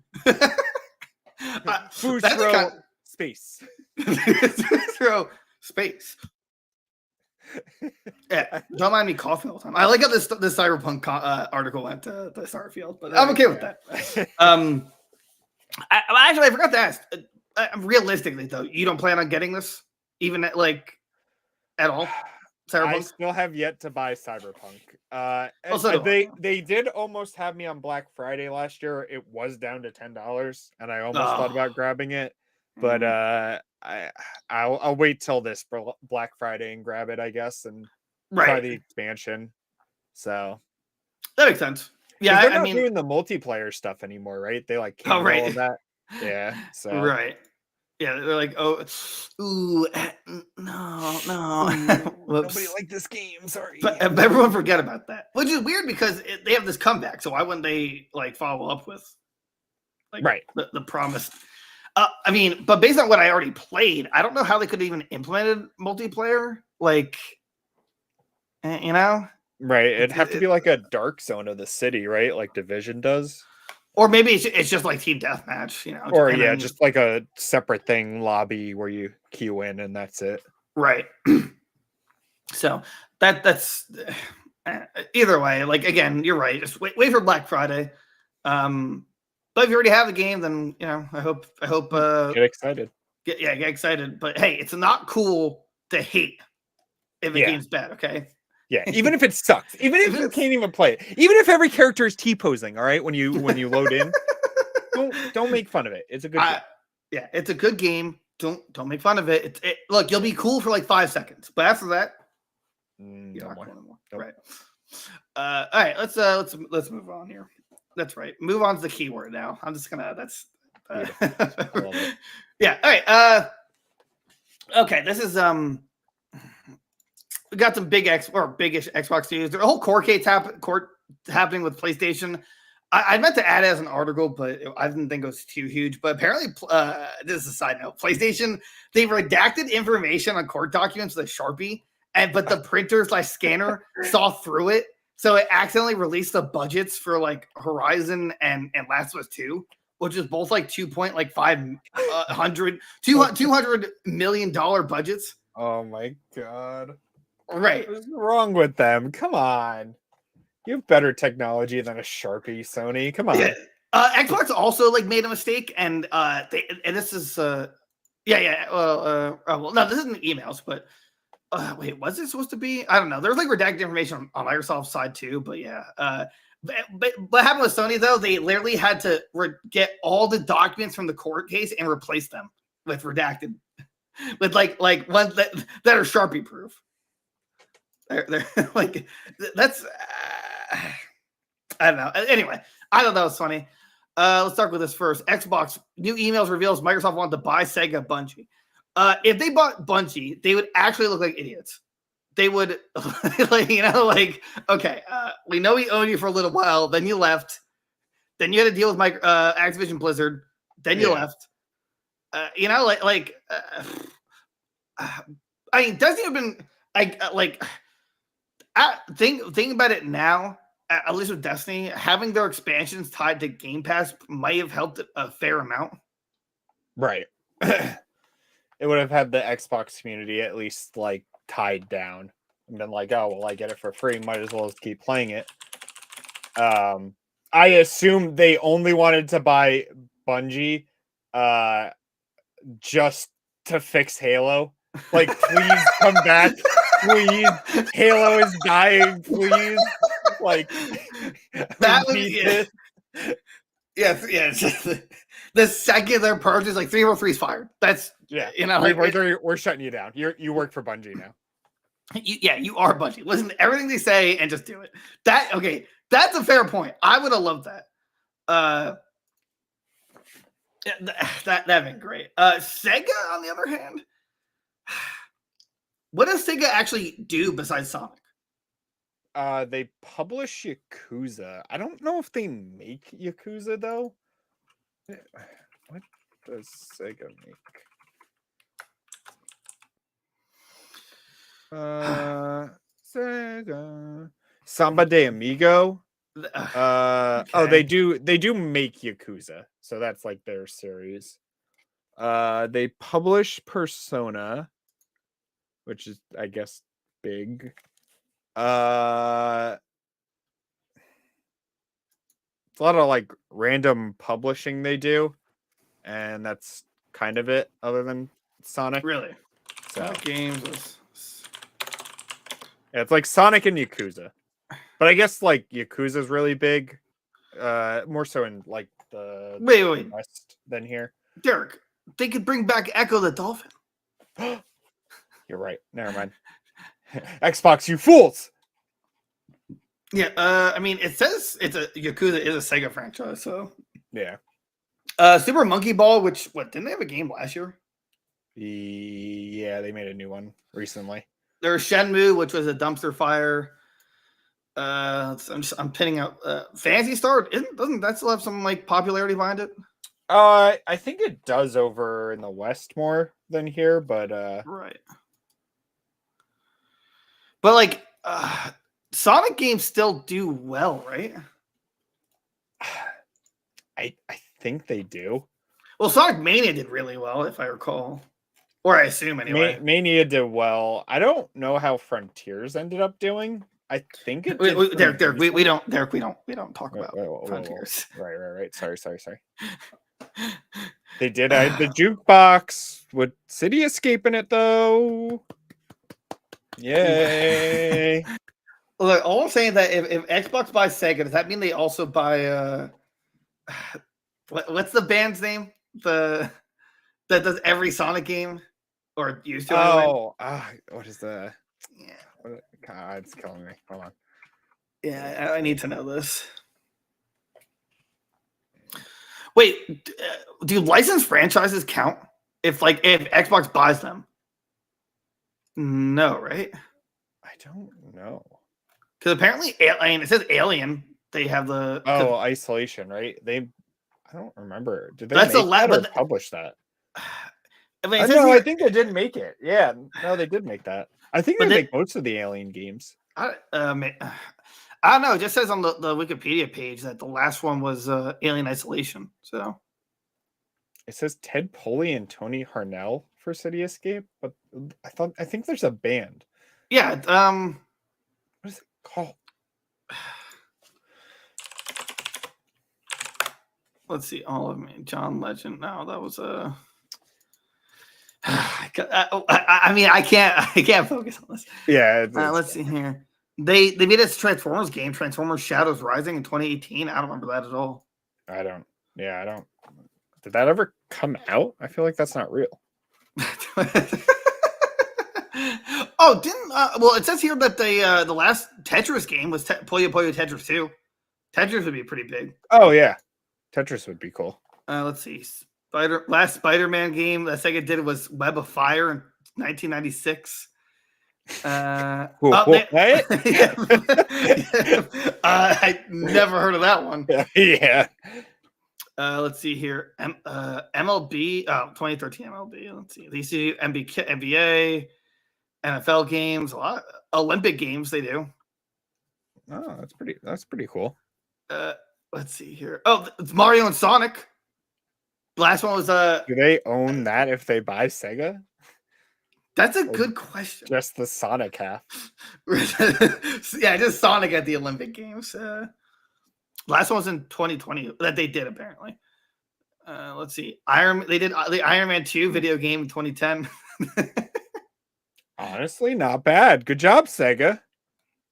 Fusro Space. Fusro Space. Yeah, don't mind me coughing all the time. I like how this Cyberpunk article went to Starfield, but I'm okay with that. I forgot to ask. Realistically, though, you don't plan on getting this, even at all. Cyberpunk? I still have yet to buy Cyberpunk. They did almost have me on Black Friday last year. It was down to $10, and I almost thought about grabbing it, but I'll wait till this Black Friday and grab it, I guess, and try the expansion. So that makes sense. Yeah, they're not doing the multiplayer stuff anymore, right? They like all of that. Yeah. So right. Yeah, they're like, no. Nobody liked this game. Sorry. But everyone forget about that, which is weird because they have this comeback. So why wouldn't they like follow up with the promise? I mean, but based on what I already played, I don't know how they could even implemented multiplayer. Like, right? It'd have to be like a dark zone of the city, right? Like Division does. Or maybe it's just like team deathmatch, Or just like a separate thing lobby where you queue in and that's it. Right. So that's either way. Like again, you're right. Just wait for Black Friday. But if you already have the game, then I hope get excited. Get excited. But hey, it's not cool to hate if a game's bad. Okay. Yeah, even if it sucks, even if you can't even play it, even if every character is T-posing, all right, when you load in, don't make fun of it. It's a good game. Yeah, it's a good game. Don't make fun of it. Look, you'll be cool for like 5 seconds, but after that, you're not cool anymore. Nope. Right. All right, let's move on here. That's right. Move on to the keyword now. I'm just gonna. That's. Yeah. All right. Okay. This is We got some biggish Xbox news. There are a whole court case happening with PlayStation. I meant to add it as an article, but I didn't think it was too huge. But apparently, this is a side note. PlayStation, they redacted information on court documents with a Sharpie, but the printer/scanner saw through it, so it accidentally released the budgets for like Horizon and Last of Us 2, which is both like $200 million budgets. Oh my god. Right. What's wrong with them? Come on. You have better technology than a Sharpie, Sony. Come on. Yeah. Xbox also like made a mistake, and this is well, no, this isn't emails, but wait, was it supposed to be? I don't know. There's like redacted information on Microsoft's side too, but yeah. But what happened with Sony though? They literally had to get all the documents from the court case and replace them with redacted, with like ones that are Sharpie proof. They're like that's. I don't know. Anyway, I thought that was funny. Let's start with this first. Xbox new emails reveals Microsoft wanted to buy Sega Bungie. If they bought Bungie, they would actually look like idiots. They would, like, okay, we know we owned you for a little while, then you left, then you had to deal with Activision Blizzard, then you left. I mean, doesn't even think about it now. At least with Destiny, having their expansions tied to Game Pass might have helped a fair amount. Right. It would have had the Xbox community at least like tied down and been like, oh, well, I get it for free. Might as well keep playing it. I assume they only wanted to buy Bungie just to fix Halo. Like, please come back. Please. Halo is dying. Please. Like, that would be yes. The second their purchase, like 343 is fired. That's we're shutting you down. You work for Bungie now. You are Bungie. Listen to everything they say and just do it. That's a fair point. I would have loved that. That'd been great. Sega, on the other hand, what does Sega actually do besides Sonic? They publish Yakuza. I don't know if they make Yakuza though. What does Sega make? Sega Samba de Amigo. They do make Yakuza, so that's like their series. They publish Persona, which is, I guess, big. It's a lot of like random publishing they do, and that's kind of it. Other than Sonic, really, so Sonic games. Yeah, it's like Sonic and Yakuza, but I guess like Yakuza is really big, more so in like the wait West than here. Derek, they could bring back Echo the Dolphin. You're right. Never mind. Xbox, you fools! Yeah, I mean, it says Yakuza is a Sega franchise, so yeah. Super Monkey Ball, which didn't they have a game last year? Yeah, they made a new one recently. There's Shenmue, which was a dumpster fire. I'm pinning out Fantasy Star. Doesn't that still have some like popularity behind it? I think it does over in the West more than here, but right. But like Sonic games still do well, right? I think they do. Well, Sonic Mania did really well, if I recall. Or I assume anyway. Mania did well. I don't know how Frontiers ended up doing. I think it did. Derek, we don't talk about Frontiers. Right. Sorry. They did add the jukebox with City Escape in it though. Yay. Look, all I'm saying is that if Xbox buys Sega, does that mean they also buy what's the band's name? That does every Sonic game or used to. What is the? Yeah, God, it's killing me. Hold on. Yeah, I need to know this. Wait, do licensed franchises count if Xbox buys them? No, right? I don't know. Because apparently, it says Alien. They have the Isolation, right? I don't remember. Did they publish that? I think they did make it. Yeah, no, they did make that. I think they make most of the Alien games. I don't know. It just says on the Wikipedia page that the last one was Alien Isolation. So it says Ted Poley and Tony Harnell for City Escape, but I think there's a band. Yeah. What is it called? let's see. All of me, John Legend. No, that was a. I mean, I can't focus on this. Yeah. Let's see here. They made a Transformers game, Transformers Shadows Rising in 2018. I don't remember that at all. I don't. Yeah, I don't. Did that ever come out? I feel like that's not real. Oh, didn't well? It says here that the last Tetris game was Puyo Puyo Tetris 2. Tetris would be pretty big. Oh yeah, Tetris would be cool. Let's see. Last Spider-Man game that Sega did was Web of Fire in 1996. What? I never heard of that one. Yeah. Let's see here. MLB, 2013 MLB. Let's see. They used to do NBA, NFL games, a lot Olympic games they do. Oh, that's pretty cool. Let's see here. Oh, it's Mario and Sonic. The last one was Do they own that if they buy Sega? That's a good question. Just the Sonic half. Yeah, just Sonic at the Olympic Games. Last one was in 2020 that they did apparently. Let's see. They did the Iron Man 2 video game in 2010. Honestly, not bad. Good job, Sega.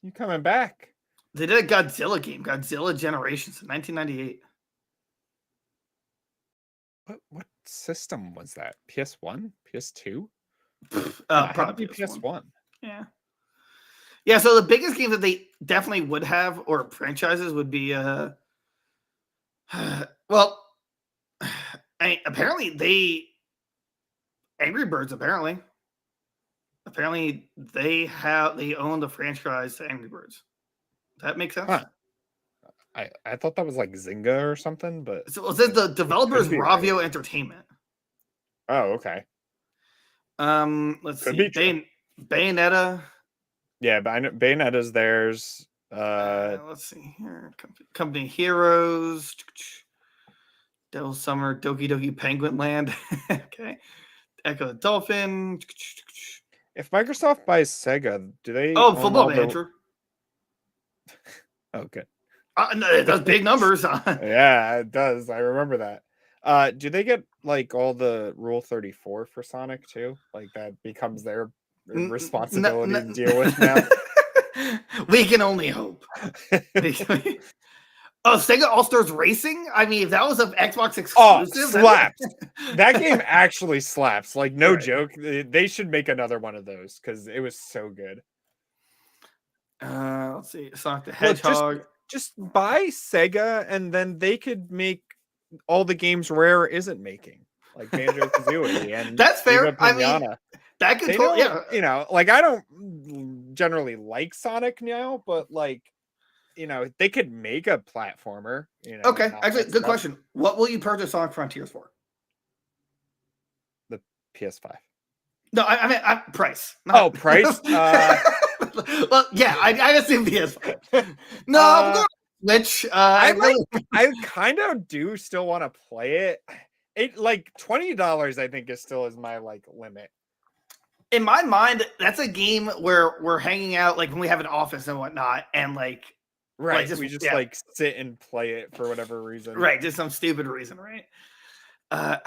You coming back? They did a Godzilla game, Godzilla Generations in 1998. What system was that? PS1? PS2? Probably PS1. Yeah. Yeah, so the biggest game that they definitely would have, or franchises, would be well, apparently Angry Birds apparently they own the franchise to Angry Birds. Does that make sense? Huh. I thought that was like Zynga or something, but so it says the developers Ravio Entertainment. Oh, okay. Let's see. Bayonetta. Yeah, Bayonetta's theirs. Let's see here. Company Heroes. Devil Summer, Doki Doki Penguin Land. Okay. Echo the Dolphin. If Microsoft buys Sega, do they? Oh, Football Manager. Okay. No, it does big numbers. Yeah, it does. I remember that. Do they get like all the Rule 34 for Sonic too? Like that becomes their responsibility to deal with now. We can only hope. Oh, Sega All Stars Racing? I mean, if that was an Xbox exclusive, slaps. That game actually slaps. Like, no joke. They should make another one of those because it was so good. Let's see. Sonic the Hedgehog. Just buy Sega, and then they could make all the games Rare isn't making, like Banjo-Kazooie. And that's fair. I mean, that could totally, yeah. You know, like I don't generally like Sonic now, but like, you know, they could make a platformer. You know. Okay, actually, good question. What will you purchase Sonic Frontiers for? The PS5. No, I mean price. Price. Well, yeah, I assume PS5. No, I'm going Switch. I kind of do still want to play it. It like $20, I think, is my like limit. In my mind, that's a game where we're hanging out, like when we have an office and whatnot, and like we just like sit and play it for whatever reason. Right, just some stupid reason, right? I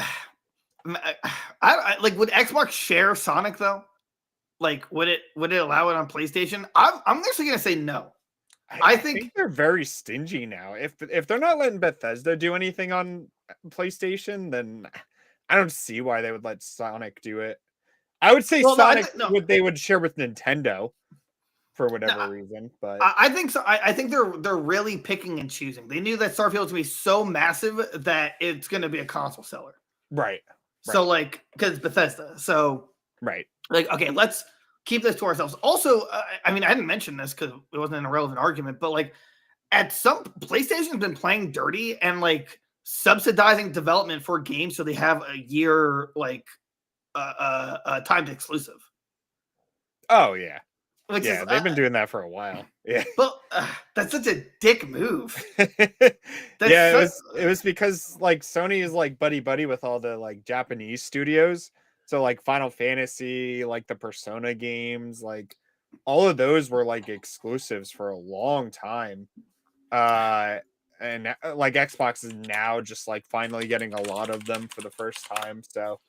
like would Xbox share Sonic though? Like would it allow it on PlayStation? I'm actually gonna say no. I think they're very stingy now. If they're not letting Bethesda do anything on PlayStation, then I don't see why they would let Sonic do it. I would say Sonic they would share with Nintendo for whatever reason, but I think so. I think they're really picking and choosing. They knew that Starfield was gonna be so massive that it's gonna be a console seller. Right. So like because Bethesda. So right. Like, okay, let's keep this to ourselves. Also, I mean, I didn't mention this because it wasn't an irrelevant argument, but like at some PlayStation's been playing dirty and like subsidizing development for games so they have a year like timed exclusive. Oh yeah. They've been doing that for a while. Yeah. But that's such a dick move. It was because like Sony is like buddy with all the like Japanese studios. So like Final Fantasy, like the Persona games, like all of those were like exclusives for a long time. and like Xbox is now just like finally getting a lot of them for the first time. So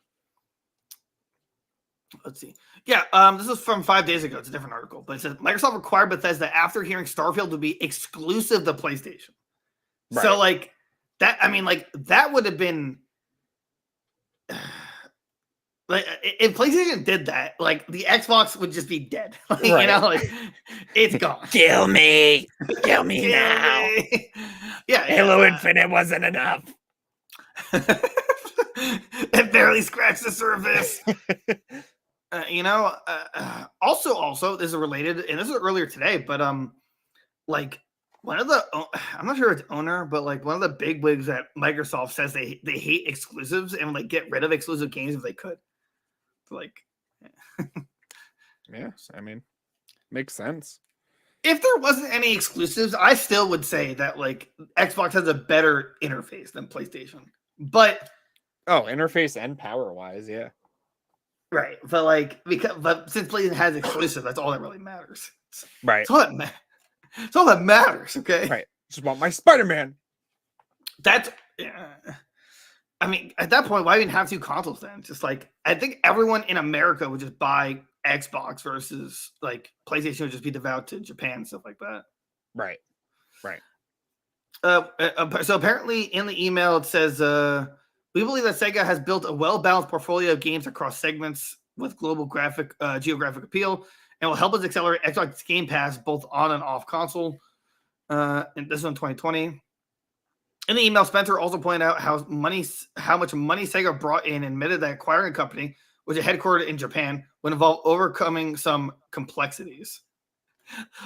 let's see. Yeah, this is from 5 days ago. It's a different article, but it says Microsoft required Bethesda after hearing Starfield to be exclusive to PlayStation. Right. So like that, I mean, like that would have been like if PlayStation did that, like the Xbox would just be dead. Like, Right. You know, like it's gone. Kill me Kill me. Yeah, Halo Infinite wasn't enough. It barely scratched the surface. Also, this is related, and this was earlier today, but like one of the, I'm not sure it's owner, but like one of the big wigs at Microsoft says they hate exclusives and like get rid of exclusive games if they could. Like, yes, I mean, makes sense. If there wasn't any exclusives, I still would say that like Xbox has a better interface than PlayStation. But interface and power wise, yeah. Right, but since PlayStation has exclusive, that's all that really matters. Right. It's all that matters. Okay. Right. Just want my Spider-Man. That's. I mean, at that point, why even have two consoles then? Just like I think everyone in America would just buy Xbox versus like PlayStation would just be devout to Japan and stuff like that. Right. So apparently in the email it says, we believe that Sega has built a well-balanced portfolio of games across segments with global geographic appeal and will help us accelerate Xbox Game Pass both on and off console. And this is in 2020. In the email, Spencer also pointed out how much money Sega brought in and admitted that acquiring a company, which is headquartered in Japan, would involve overcoming some complexities.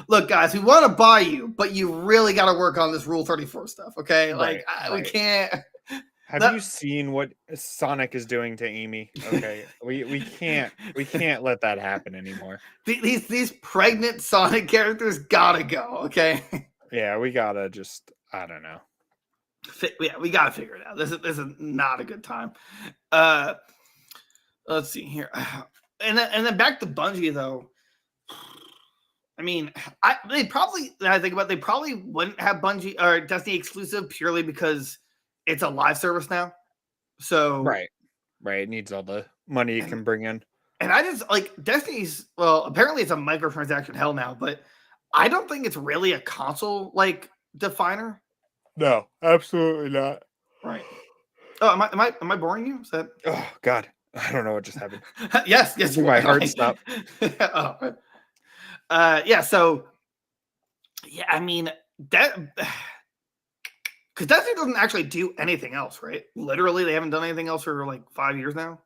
Look, guys, we want to buy you, but you really got to work on this Rule 34 stuff, okay? Like, we can't. Have you seen what Sonic is doing to Amy? Okay, we can't let that happen anymore. These pregnant Sonic characters gotta go, okay? Yeah, we gotta just, I don't know. Yeah, we gotta figure it out. This is not a good time. Let's see here, and then back to Bungie though. I mean, they probably wouldn't have Bungie or Destiny exclusive purely because it's a live service now. So right, it needs all the money it can bring in. And I just like Destiny's. Well, apparently it's a microtransaction hell now, but I don't think it's really a console like definer. No, absolutely not. Right. Oh, am I boring you? Is that? Oh God, I don't know what just happened. yes. My heart stopped. Yeah. So, yeah. I mean that because Destiny doesn't actually do anything else, right? Literally, they haven't done anything else for like 5 years now.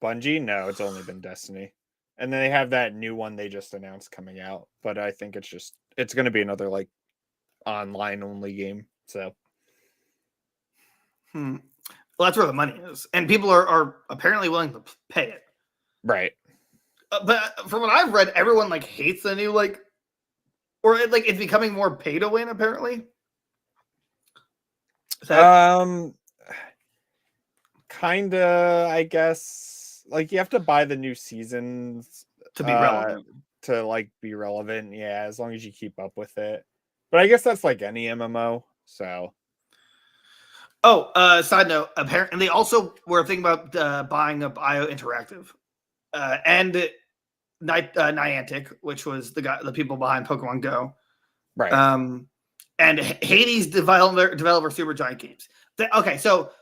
Bungie, no, it's only been Destiny, and then they have that new one they just announced coming out. But I think it's going to be another like online only game. So, well, that's where the money is, and people are apparently willing to pay it. Right. But from what I've read, everyone like hates the new like, or it's becoming more pay to win. Apparently, kinda. I guess like you have to buy the new seasons to be relevant. To like be relevant, yeah. As long as you keep up with it. But I guess that's like any MMO. So. Oh, side note. Apparently, they also were thinking about buying up IO Interactive, and Niantic, which was the people behind Pokemon Go, right? And Hades developer Supergiant Games. Okay, so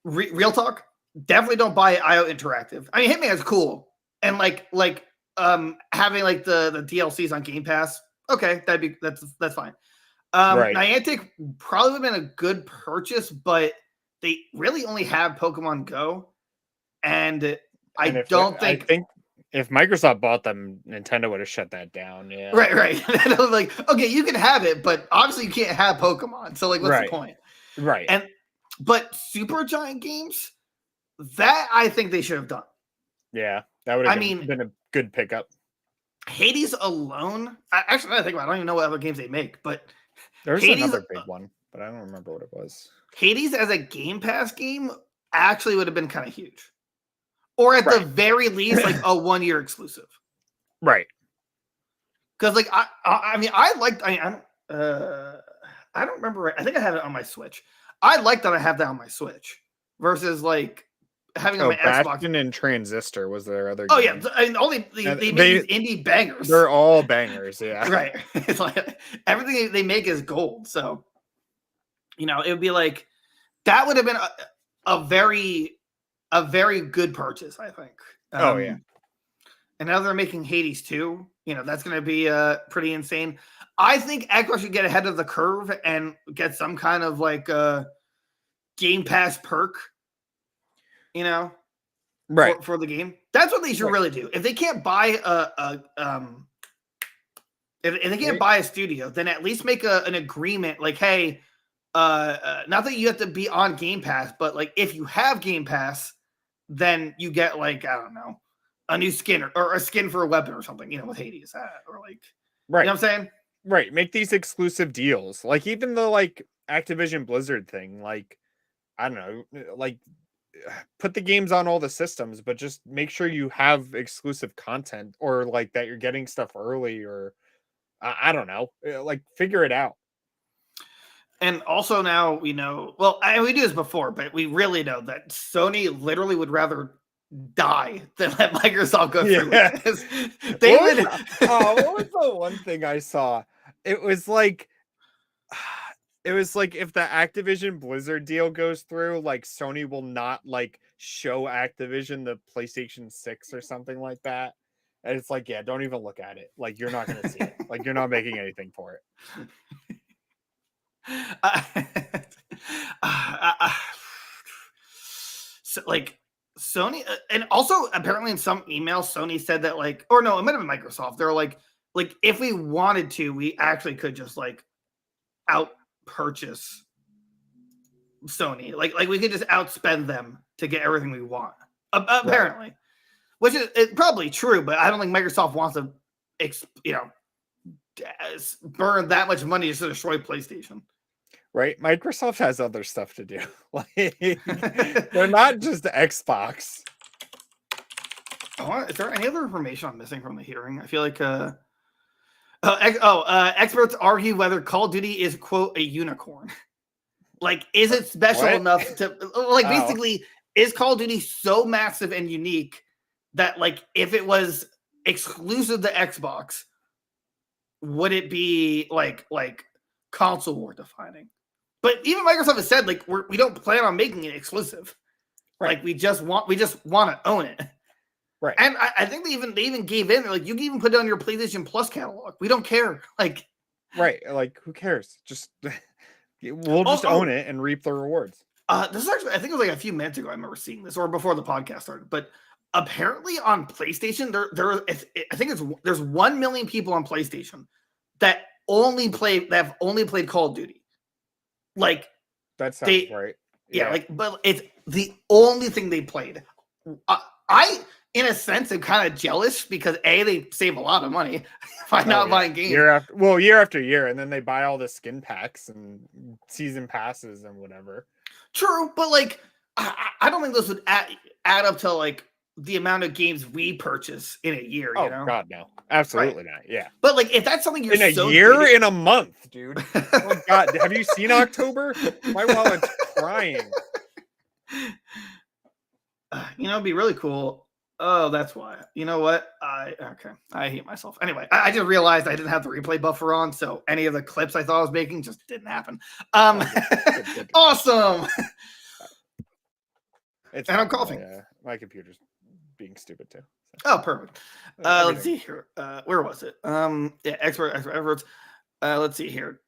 real talk. Definitely don't buy IO Interactive. I mean, Hitman is cool, and having like the DLCs on Game Pass. Okay, that's fine. Right. Niantic probably would have been a good purchase, but they really only have Pokemon Go, and I think if Microsoft bought them, Nintendo would have shut that down. Yeah. Right. Like, okay, you can have it, but obviously you can't have Pokemon. So like, what's the point? Right. But Supergiant Games, that I think they should have done. Yeah, that would have been a good pickup. Hades alone, actually, I think about it, I don't even know what other games they make, but there's another big one, but I don't remember what it was. Hades as a Game Pass game actually would have been kind of huge. Or at the very least, like a 1 year exclusive. Right. Because like I I don't remember. I think I have it on my Switch. I like that I have that on my Switch versus like having on my Xbox. Bastion and Transistor was their other Oh game. yeah, I mean, they make these indie bangers. They're all bangers, yeah. Right. It's like everything they make is gold. So, it would be like that would have been a very good purchase, I think. Oh yeah. And now they're making Hades 2. That's going to be pretty insane. I think Xbox should get ahead of the curve and get some kind of like Game Pass perk, right, for the game. That's what they should really do. If they can't buy if they can't buy a studio, then at least make an agreement like, hey, not that you have to be on Game Pass, but like if you have Game Pass, then you get like, I don't know, a new skin or a skin for a weapon or something, with Hades, or like, right. You know what I'm saying? Right. Make these exclusive deals. Like even the like Activision Blizzard thing, like, I don't know, like put the games on all the systems, but just make sure you have exclusive content or like that you're getting stuff early or I don't know, like figure it out. And also now we know, well, we do this before, but we really know that Sony literally would rather die than let Microsoft go through with this. What was the one thing I saw? It was like if the Activision Blizzard deal goes through, like Sony will not like show Activision the PlayStation 6 or something like that. And it's like, yeah, don't even look at it. Like you're not gonna see it. Like you're not making anything for it. So like Sony, and also apparently in some emails, Sony said that like, or no, it might have been Microsoft. They're like if we wanted to, we actually could just like out purchase Sony. Like we could just outspend them to get everything we want. Apparently, right. Which is probably true, but I don't think Microsoft wants to, burn that much money just to destroy PlayStation. Right, Microsoft has other stuff to do. Like, they're not just Xbox. Is there any other information I'm missing from the hearing? I feel like experts argue whether Call of Duty is quote a unicorn. Like, is it special enough to like basically is Call of Duty so massive and unique that like if it was exclusive to Xbox, would it be like console war defining? But even Microsoft has said like we don't plan on making it exclusive. Right. Like we just want to own it. Right. And I think they even gave in. They're like, you can even put it on your PlayStation Plus catalog. We don't care. Like, right. Like, who cares? Just we'll just own it and reap the rewards. This is actually, I think it was like a few minutes ago. I remember seeing this, or before the podcast started. But apparently on PlayStation, there's 1 million people on PlayStation that have only played Call of Duty. Like that sounds right. Yeah, but it's the only thing they played. I, in a sense, am kind of jealous because they save a lot of money by not buying games year after year, and then they buy all the skin packs and season passes and whatever. True, but like I don't think those would add up to like the amount of games we purchase in a year. Oh God, no, absolutely not. Yeah, but like if that's something you're in a month, dude. Oh God, have you seen October? My wallet's crying. It'd be really cool. Oh, that's why. You know what? I hate myself. Anyway, I just realized I didn't have the replay buffer on, so any of the clips I thought I was making just didn't happen. Good. Awesome. And I'm coughing. My computer's being stupid too. So. Oh, perfect. Let's see here. Where was it? Experts. Let's see here.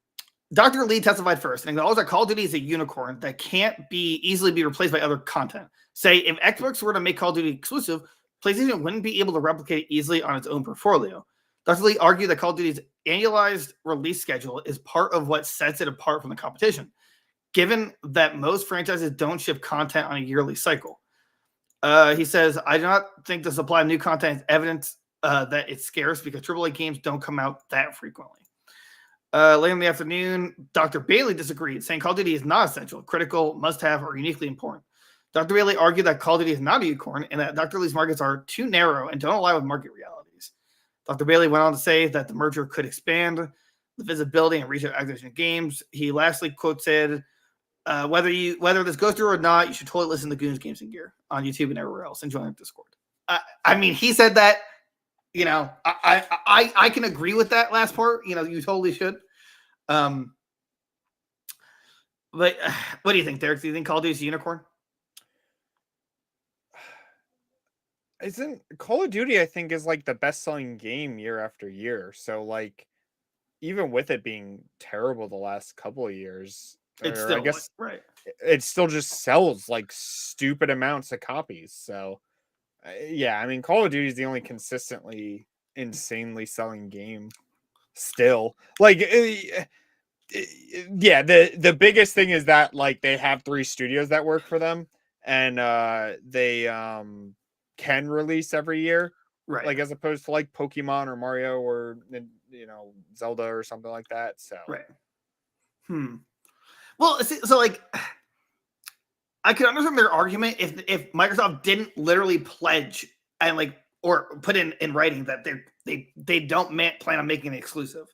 Dr. Lee testified first and acknowledged that Call of Duty is a unicorn that can't easily be replaced by other content. Say, if Xbox were to make Call of Duty exclusive, PlayStation wouldn't be able to replicate it easily on its own portfolio. Dr. Lee argued that Call of Duty's annualized release schedule is part of what sets it apart from the competition, given that most franchises don't ship content on a yearly cycle. He says, I do not think the supply of new content is evidence that it's scarce because AAA games don't come out that frequently. Later in the afternoon, Dr. Bailey disagreed, saying Call of Duty is not essential, critical, must-have, or uniquely important. Dr. Bailey argued that Call of Duty is not a unicorn and that Dr. Lee's markets are too narrow and don't align with market realities. Dr. Bailey went on to say that the merger could expand the visibility and reach of Activision games. He lastly quoted, whether this goes through or not, you should totally listen to Goons Games and Gear on YouTube and everywhere else and join our Discord. I mean, he said that, I can agree with that last part. You totally should. But what do you think, Derek? Do you think Call of Duty is a unicorn? Isn't Call of Duty, I think, is like the best-selling game year after year. So like, even with it being terrible the last couple of years, It's still, I guess right. it still just sells like stupid amounts of copies. So yeah, I mean, Call of Duty is the only consistently insanely selling game still. Like yeah, the biggest thing is that like they have 3 studios that work for them, and they can release every year, Right. like as opposed to like Pokemon or Mario or Zelda or something like that. So right. Well, so like, I could understand their argument if Microsoft didn't literally pledge and like or put in writing that they don't plan on making it exclusive.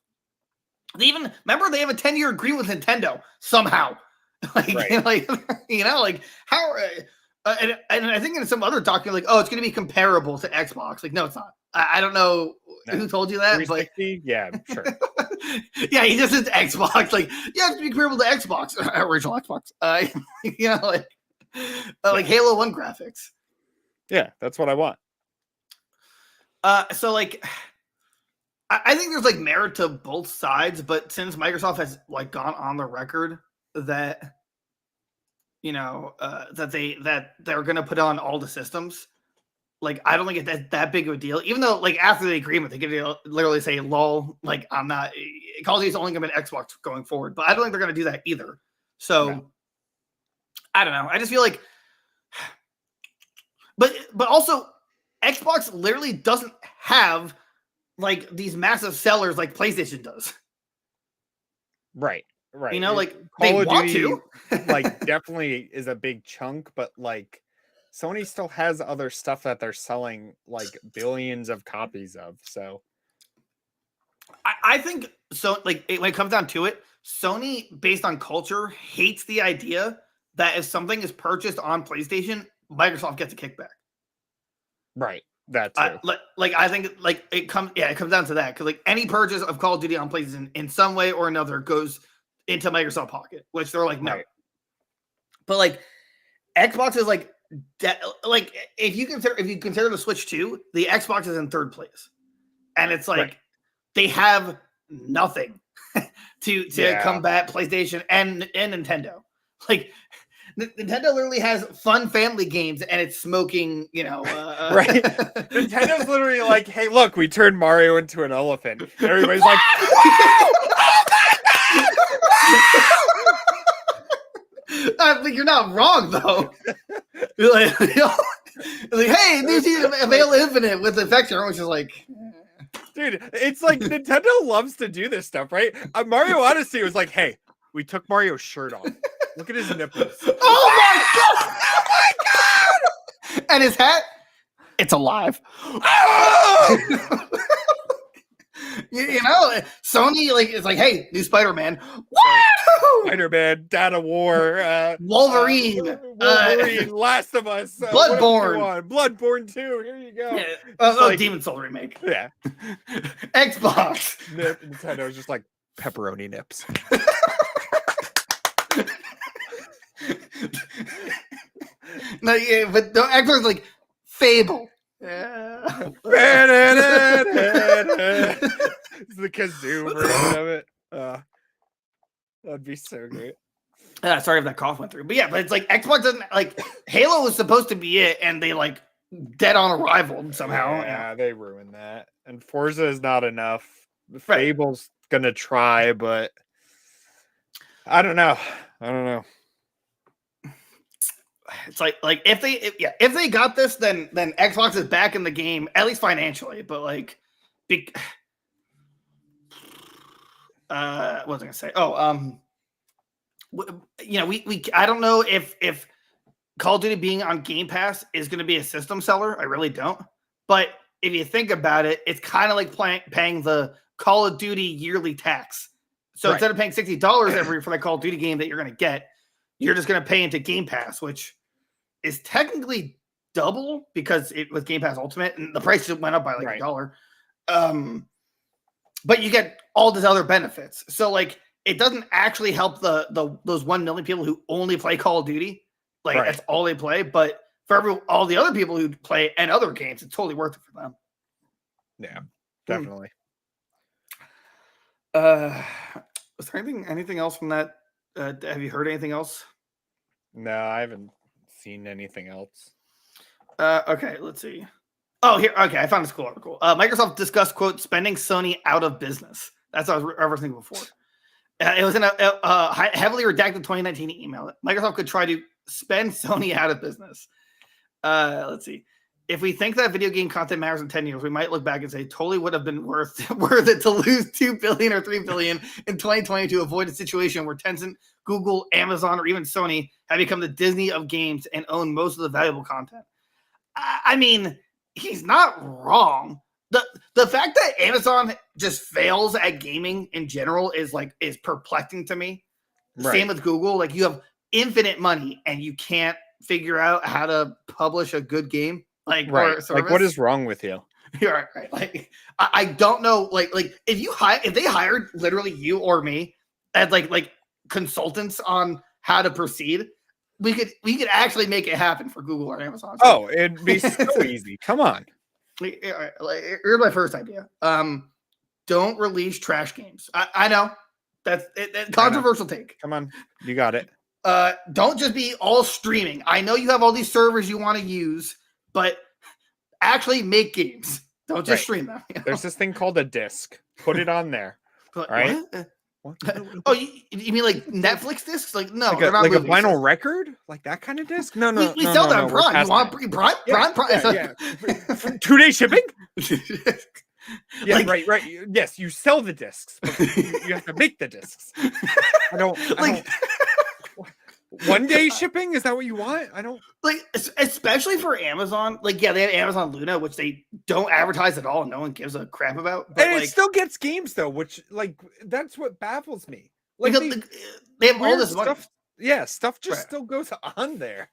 They even remember they have a 10-year agreement with Nintendo somehow. Like, right. like how. And I think in some other document, like, oh, it's going to be comparable to Xbox. Like, no, it's not. I don't know who told you that, but yeah, sure. Yeah, he just says Xbox. Like, yeah, it's to be comparable to Xbox, original Xbox. Like Halo 1 graphics. Yeah, that's what I want. So like, I think there's like merit to both sides, but since Microsoft has like gone on the record that that they're going to put on all the systems, like I don't think it's that big of a deal. Even though like after the agreement, they could literally say, "Lol," like I'm not. Call of Duty is only going to be an Xbox going forward, but I don't think they're going to do that either. So no. I don't know. I just feel like, but also Xbox literally doesn't have like these massive sellers like PlayStation does. Right. Like Call they of want Duty, to. like definitely is a big chunk, but like Sony still has other stuff that they're selling like billions of copies of. So I think so. Like when it comes down to it, Sony, based on culture, hates the idea that if something is purchased on PlayStation, Microsoft gets a kickback. Right. That too. Like I think like it comes down to that, because like any purchase of Call of Duty on PlayStation in some way or another goes into Microsoft pocket, which they're like no. Right. But like Xbox is like like if you consider the Switch 2, the Xbox is in third place, and it's like right. They have nothing to combat PlayStation and Nintendo. Like Nintendo literally has fun family games, and it's smoking, right. Nintendo's literally like, hey, look, we turned Mario into an elephant. And everybody's like, I think you're not wrong though. Like, hey, this is Avail Infinite with Affection, which is like, dude, it's like Nintendo loves to do this stuff, right? Mario Odyssey was like, hey, we took Mario's shirt off. Look at his nipples. Oh my god! Oh my god! And his hat, it's alive. Oh! Sony like it's like, hey, new Spider-Man. Woo! Spider-Man, Dad of War, Wolverine, Last of Us, Bloodborne, Bloodborne 2. Here you go. Yeah. Demon Soul remake. Yeah. Xbox. Nintendo's just like pepperoni nips. No, yeah, but the Xbox like Fable. Yeah. It's the kazoo version of it. That'd be so great. Sorry if that cough went through, but yeah, but it's like Xbox doesn't like Halo was supposed to be it, and they like dead on arrival somehow. Yeah, they ruined that. And Forza is not enough. Fable's gonna try, but I don't know. It's like if they got this, then Xbox is back in the game, at least financially. But like, what was I gonna say? Oh, I don't know if Call of Duty being on Game Pass is going to be a system seller. I really don't. But if you think about it, it's kind of like paying the Call of Duty yearly tax So instead of paying $60 every year for that Call of Duty game that you're going to get, you're just going to pay into Game Pass, which is technically double because it was Game Pass Ultimate, and the price went up by like $1. But you get all these other benefits. So like it doesn't actually help those 1 million people who only play Call of Duty. Like that's all they play. But for all the other people who play and other games, it's totally worth it for them. Yeah, definitely. Was there anything else from that? Have you heard anything else? No, I haven't seen anything else. Okay, let's see. Oh, here. Okay, I found this cool article. Microsoft discussed, quote, spending Sony out of business. That's what I was referencing before. It was in a heavily redacted 2019 email. Microsoft could try to spend Sony out of business. Let's see. If we think that video game content matters in 10 years, we might look back and say totally would have been worth it to lose $2 billion or $3 billion in 2020 to avoid a situation where Tencent, Google, Amazon, or even Sony have become the Disney of games and own most of the valuable content. I mean, he's not wrong. The fact that Amazon just fails at gaming in general is perplexing to me. Right. Same with Google. Like you have infinite money and you can't figure out how to publish a good game. Like what is wrong with you? You're right. Like I don't know. Like if they hired literally you or me as like consultants on how to proceed, we could actually make it happen for Google or Amazon. Oh, it'd be so easy. Come on. Here's my first idea. Don't release trash games. I know that's controversial take. Come on, you got it. Don't just be all streaming. I know you have all these servers you want to use, but actually make games. Don't just stream them. You know? There's this thing called a disc. Put it on there. All right. What? Oh, you mean like Netflix discs? Like no, they're not like movies. A vinyl record, like that kind of disc. No, we sell them Prime. You want Prime? Yeah. 2-day shipping. Yeah, like, right. Yes, you sell the discs, but you have to make the discs. I don't. 1-day shipping? Is that what you want? I don't like, especially for Amazon. Like, yeah, they have Amazon Luna, which they don't advertise at all, and no one gives a crap about. But and it still gets games though, which that's what baffles me. Like they have all this stuff. Money. Yeah, stuff just still goes on there.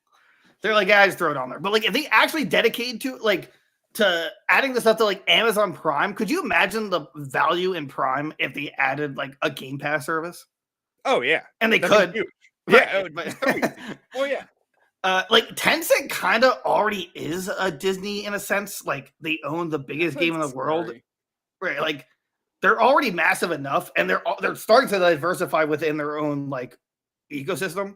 They're like, I just throw it on there. But like, if they actually dedicated to adding the stuff to like Amazon Prime, could you imagine the value in Prime if they added like a Game Pass service? Oh yeah, and they could. Yeah, well, yeah. Like Tencent kind of already is a Disney in a sense. Like they own the biggest game in the world, right? Like they're already massive enough, and they're starting to diversify within their own like ecosystem.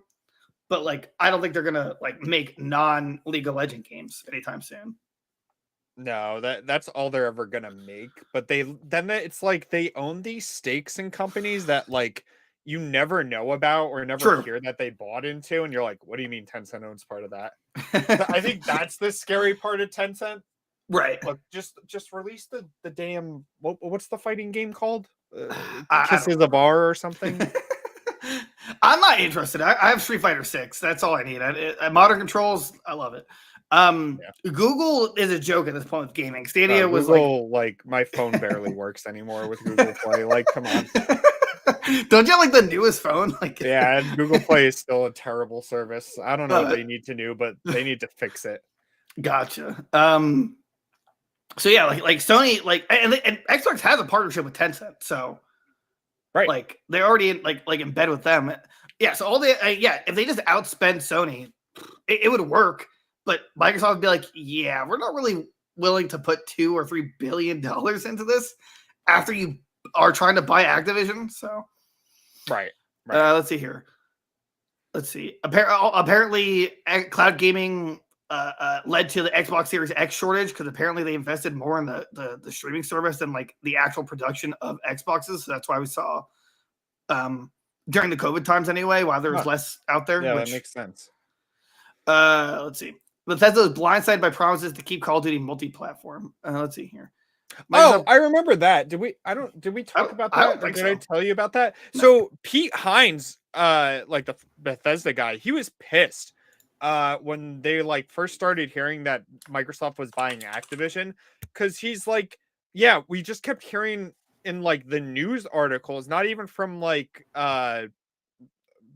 But like, I don't think they're gonna like make non-League of Legends games anytime soon. No, that's all they're ever gonna make. But it's like they own these stakes in companies that like you never know about or never hear that they bought into, and you're like, what do you mean Tencent owns part of that? I think that's the scary part of Tencent. Right. Look, just release the damn what's the fighting game called? Kisses a Bar or something. I'm not interested. I have Street Fighter 6. That's all I need. Modern controls, I love it. Google is a joke at this point with gaming. Stadia was like my phone barely works anymore with Google Play. Like, come on. Don't you have like the newest phone? Like, yeah, and Google Play is still a terrible service. I don't know what they need to do, but they need to fix it. Gotcha. So yeah, like Sony, like, and Xbox has a partnership with Tencent, so like they're already in bed with them. Yeah, so if they just outspend Sony, it would work. But Microsoft would be like, yeah, we're not really willing to put $2 or $3 billion into this after you are trying to buy Activision. So, right. Let's see here. Let's see. Apparently, cloud gaming led to the Xbox Series X shortage because apparently they invested more in the streaming service than like the actual production of Xboxes. So that's why we saw during the COVID times anyway, while there was less out there. Yeah, that makes sense. Let's see. Bethesda was blindsided by promises to keep Call of Duty multi-platform. Let's see here. I remember that. Did we talk about that? Did I tell you about that? No. So Pete Hines, like the Bethesda guy, he was pissed when they like first started hearing that Microsoft was buying Activision, because he's like, yeah, we just kept hearing in like the news articles, not even from like the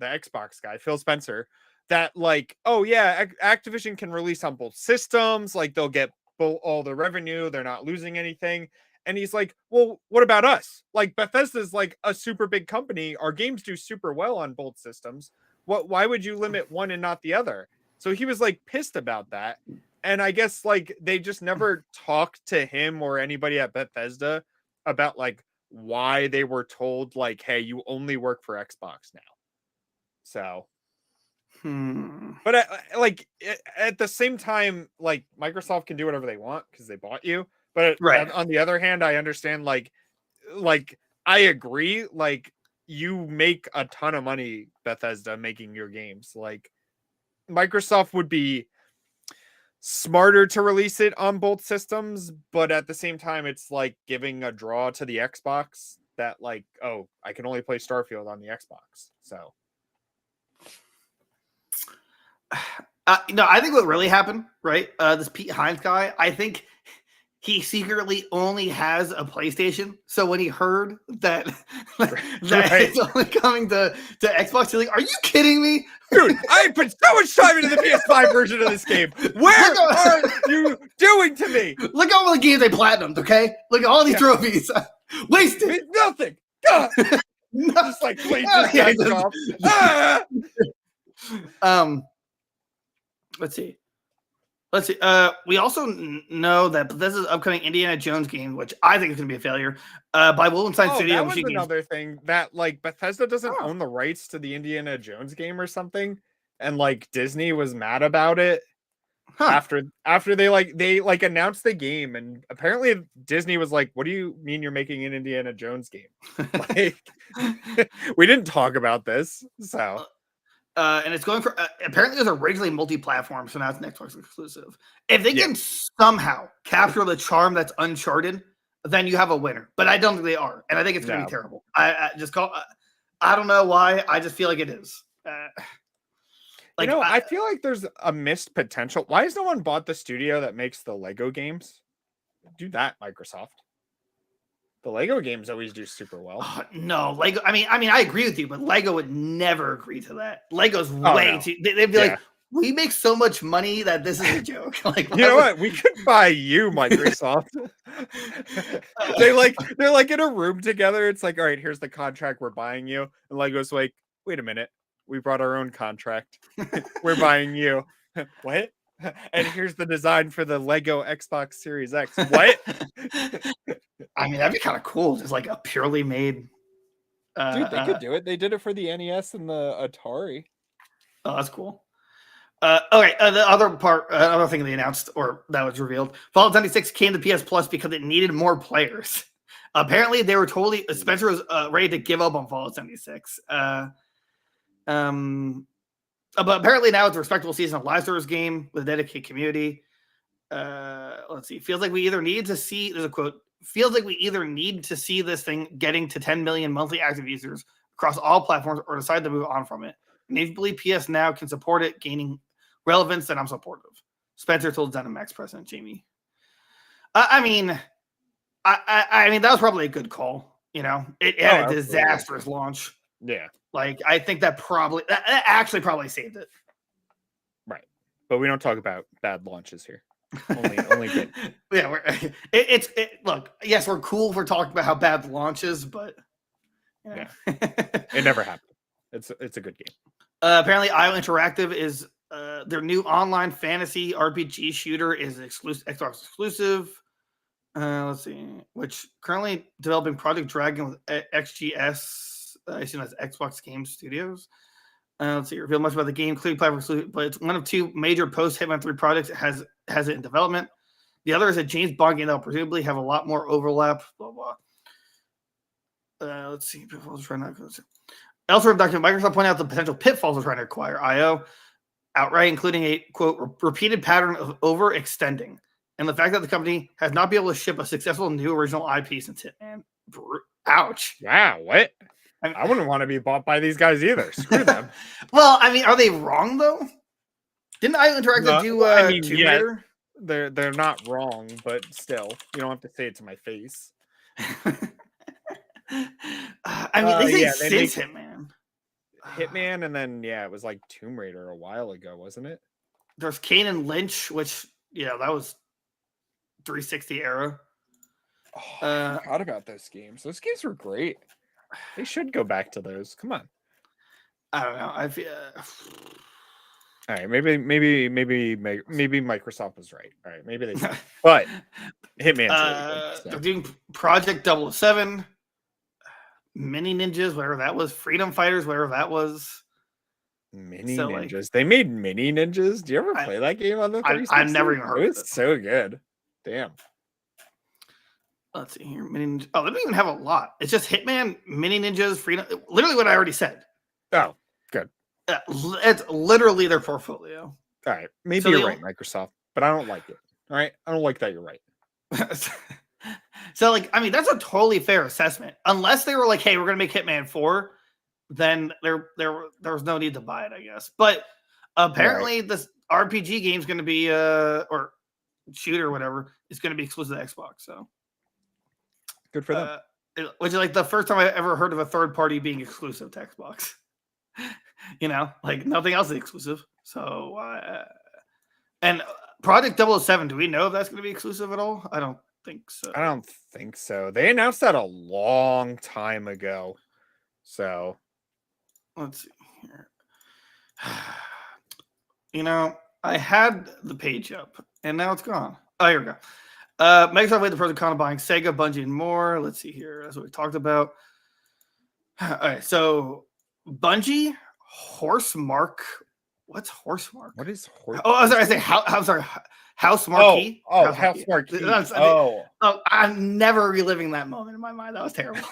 Xbox guy, Phil Spencer, that like, oh yeah, Activision can release on both systems, like they'll get all the revenue, they're not losing anything. And he's like, well, what about us? Like Bethesda's like a super big company. Our games do super well on both systems. Why would you limit one and not the other? So he was like pissed about that. And I guess like they just never talked to him or anybody at Bethesda about like why they were told like, hey, you only work for Xbox now. So but like at the same time, like Microsoft can do whatever they want because they bought you. But Right. on the other hand, I understand like I agree. Like you make a ton of money, Bethesda, making your games. Like Microsoft would be smarter to release it on both systems, but at the same time, it's like giving a draw to the Xbox that like, oh, I can only play Starfield on the Xbox. So no, I think what really happened, right? This Pete Hines guy, I think he secretly only has a PlayStation. So when he heard that it's only coming to Xbox, he's like, "Are you kidding me, dude? I put so much time into the PS5 version of this game. What are you doing to me? Look at all the games I platinumed. Okay, look at all these trophies, wasted. It's nothing. God. Just like PlayStation off. Let's see. We also know that this is upcoming Indiana Jones game, which I think is going to be a failure. By Wolfenstein Studio. That was another thing that like Bethesda doesn't own the rights to the Indiana Jones game or something, and like Disney was mad about it after they announced the game, and apparently Disney was like, "What do you mean you're making an Indiana Jones game?" Like, we didn't talk about this, so. And it's going for apparently it was originally multi-platform, so now it's an Xbox exclusive. If they can somehow capture the charm that's Uncharted, then you have a winner. But I don't think they are, and I think it's going to be terrible. I don't know why. I just feel like it is. I feel like there's a missed potential. Why has no one bought the studio that makes the Lego games? Do that, Microsoft. The Lego games always do super well. No, Lego. I mean, I agree with you, but Lego would never agree to that. Lego's way too. They'd be like, we make so much money that this is a joke. Like, you know what? We could buy you, Microsoft. They're like in a room together. It's like, all right, here's the contract. We're buying you. And Lego's like, wait a minute. We brought our own contract. We're buying you. What? And here's the design for the Lego Xbox Series X. What? I mean, that'd be kind of cool. Just like a purely made. Dude, they could do it. They did it for the NES and the Atari. Oh, that's cool. Okay, the other thing they announced or that was revealed, Fallout 76 came to PS Plus because it needed more players. Apparently, they were Spencer was ready to give up on Fallout 76. But apparently now it's a respectable season of live service game with a dedicated community. Let's see. Feels like we either need to see. There's a quote. Feels like we either need to see this thing getting to 10 million monthly active users across all platforms, or decide to move on from it. And if you believe PS Now can support it gaining relevance, then I'm supportive. Spencer told ZeniMax president Jamie. I mean, that was probably a good call. You know, it had a disastrous launch. Yeah. Like, I think that actually probably saved it. Right. But we don't talk about bad launches here. Only good. Yeah. Look, yes, we're cool for talking about how bad the launch is, but yeah. It never happened. It's a good game. Apparently, IO Interactive is their new online fantasy RPG shooter is Xbox exclusive. Let's see, which currently developing Project Dragon with XGS. I assume that's Xbox Game Studios. Let's see, reveal much about the game, including platform exclusive, but it's one of two major post-Hitman 3 projects that has it in development. The other is a James Bond game that will presumably have a lot more overlap. Blah blah. Let's see. Elsewhere, Microsoft pointed out the potential pitfalls of trying to acquire IO outright, including a quote repeated pattern of overextending, and the fact that the company has not been able to ship a successful new original IP since Hitman. Ouch! Wow, what? I wouldn't want to be bought by these guys either. Screw them. Well, I mean, are they wrong though? Didn't IO Interactive do Tomb Raider? They're not wrong, but still, you don't have to say it to my face. I mean, they say yeah, since Hitman. Hitman, and then it was like Tomb Raider a while ago, wasn't it? There's Kane and Lynch, which that was 360 era. I forgot about those games. Those games were great. They should go back to those. Come on. I don't know. I feel. All right, maybe Microsoft was right. All right, maybe they did. But Hitman's really good. So. They're doing Projekt 007, Mini Ninjas, whatever that was, Freedom Fighters, whatever that was. Mini Ninjas. They made Mini Ninjas. Do you ever play that game on the 360? I've never even heard of it. It was so good. Damn. Let's see here. Mini Ninjas. Oh, they don't even have a lot. It's just Hitman, Mini Ninjas, Freedom. Literally what I already said. Oh, good. It's literally their portfolio. All right. Maybe you're right, Microsoft, but I don't like it. All right. I don't like that you're right. So, I mean, that's a totally fair assessment. Unless they were like, hey, we're going to make Hitman 4, then there was no need to buy it, I guess. But apparently this RPG game is going to be, or shooter or whatever, is going to be exclusive to Xbox. So good for them. Which is like the first time I ever heard of a third party being exclusive to Xbox. Nothing else is exclusive. So, and Projekt 007, do we know if that's going to be exclusive at all? I don't think so. I don't think so. They announced that a long time ago. So, let's see here. I had the page up, and now it's gone. Oh, here we go. Microsoft laid the pros and cons of buying Sega, Bungie, and more. Let's see here. That's what we talked about. All right, so Bungie, Horsemark. What's Horsemark? What is Horsemark? Oh, I'm sorry. I say I'm sorry. House Marquee. House Marquee. I'm never reliving that moment in my mind. That was terrible.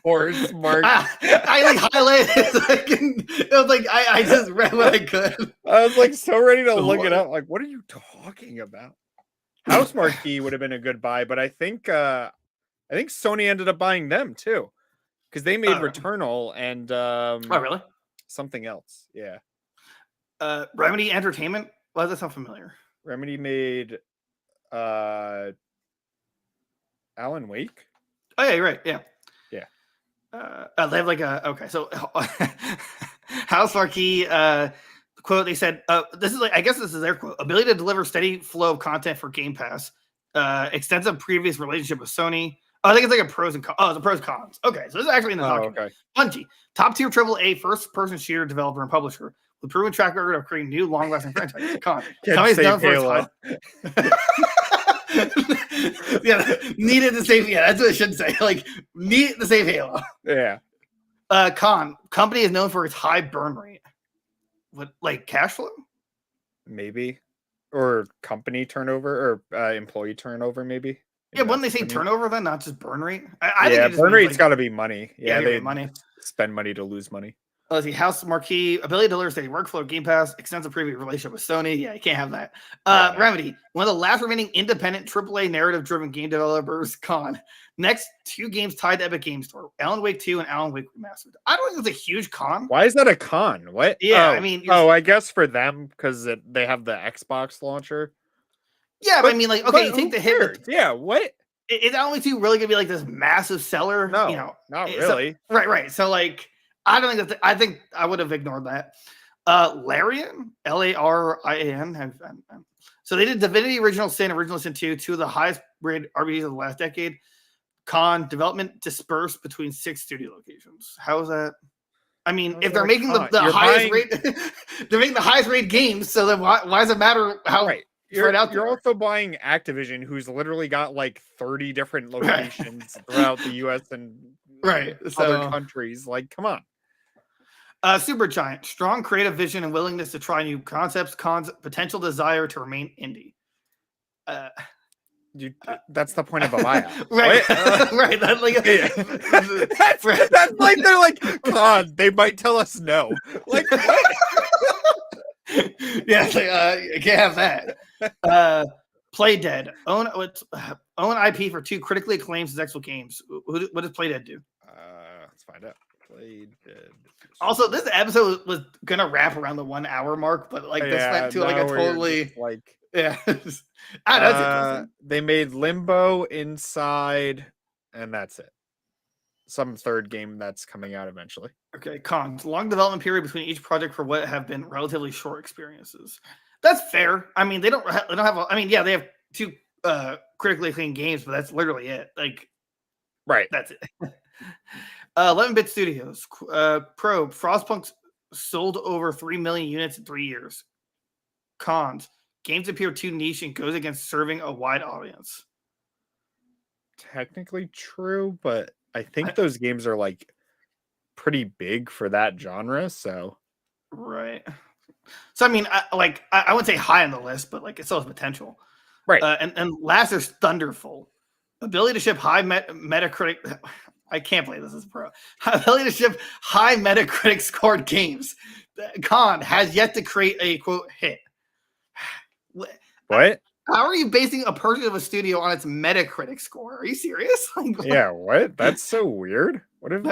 Horsemark. I highlighted. It was like I just read what I could. I was so ready to look it up. What are you talking about? House Marquee would have been a good buy, but I think Sony ended up buying them too, because they made Returnal and really? Something else. Yeah. Remedy Entertainment. Why does that sound familiar? Remedy made Alan Wake. Oh yeah, you're right. Yeah. They have so House Marquee quote, they said this is I guess this is their quote: ability to deliver steady flow of content for Game Pass, extensive previous relationship with Sony. I think it's a pros and cons. Oh, it's a pros and cons. Okay, so this is actually in the document. Okay. Bungie, top tier AAA first person shooter developer and publisher with proven track record of creating new long lasting franchises. Con. Company's known for Halo. Needed to save. Yeah, that's what I should say. Needed to save Halo. Yeah. Con. Company is known for its high burn rate. What, cash flow? Maybe, or company turnover, or employee turnover, maybe. Yeah, when they say turnover, then not just burn rate. I think burn rate's got to be money. Yeah, they money. Spend money to lose money. Let's see. House Marquee, ability to deliver steady workflow, Game Pass, extensive previous relationship with Sony. Yeah, you can't have that. Remedy, one of the last remaining independent AAA narrative-driven game developers. Con. Next, 2 games tied to Epic Games Store: Alan Wake 2 and Alan Wake Remastered. I don't think it's a huge con. Why is that a con? What? Yeah, I guess for them because they have the Xbox launcher. Yeah, but you take the hit. Yeah, what? Is Alan Wake 2 really gonna be this massive seller? No, not really. So, right. So I don't think I think I would have ignored that. Larian, Larian. So they did Divinity Original Sin 2, 2 of the highest rated RPGs of the last decade. Con, development dispersed between 6 studio locations. How is that? I mean, if they're making the highest rate, they're making the highest rated games. So then why does it matter how? Right. You're also buying Activision, who's literally got 30 different locations throughout the U.S. and other countries. Come on. Supergiant, strong creative vision and willingness to try new concepts, cons, potential desire to remain indie. That's the point of a buyout. Right. Right. That's they're con, they might tell us no. What? Yeah, I can't have that. Play Dead. Own IP for 2 critically acclaimed successful games. What does Play Dead do? Let's find out. Play Dead. Also, this episode was gonna wrap around the 1 hour mark, but this went to a totally I know. They made Limbo, Inside, and that's it. some third game that's coming out eventually. Okay, cons. Long development period between each project for what have been relatively short experiences. That's fair. I mean, they don't have. I mean, yeah, they have 2 critically acclaimed games, but that's literally it. Like, Right. that's it. 11-bit Studios. Probe. Frostpunk sold over 3 million units in 3 years. Cons. Games appear too niche and goes against serving a wide audience. Technically true, but I think those games are like pretty big for that genre. So right. So I mean, I wouldn't say high on the list, but like it still has potential. Right. And last there's Thunderful. Ability to ship high Metacritic. I can't believe this is pro. Ability to ship high Metacritic scored games. Con has yet to create a quote hit. What? How are you basing a purchase of a studio on its Metacritic score? Are you serious? Like, yeah, what? That's so weird. What if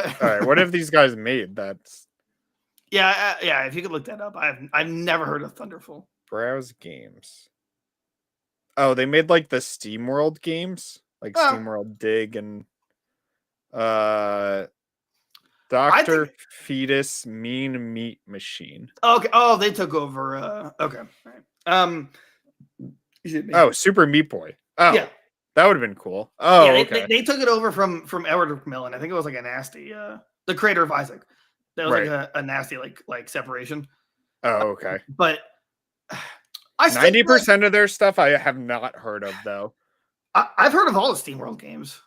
what have these guys made? That's yeah. If you could look that up, I've never heard of Thunderful. Browse games. Oh, they made like the SteamWorld games, like SteamWorld Dig and Dr. Fetus Mean Meat Machine. Okay. Oh, they took over. Okay. Right. Oh, Super Meat Boy. Oh, yeah. That would have been cool. Oh, yeah, okay. They took it over from Edward McMillan. I think it was like a nasty. The creator of Isaac. That was like a nasty like separation. Oh, okay. But 90% of their stuff I have not heard of though. I've heard of all the SteamWorld games.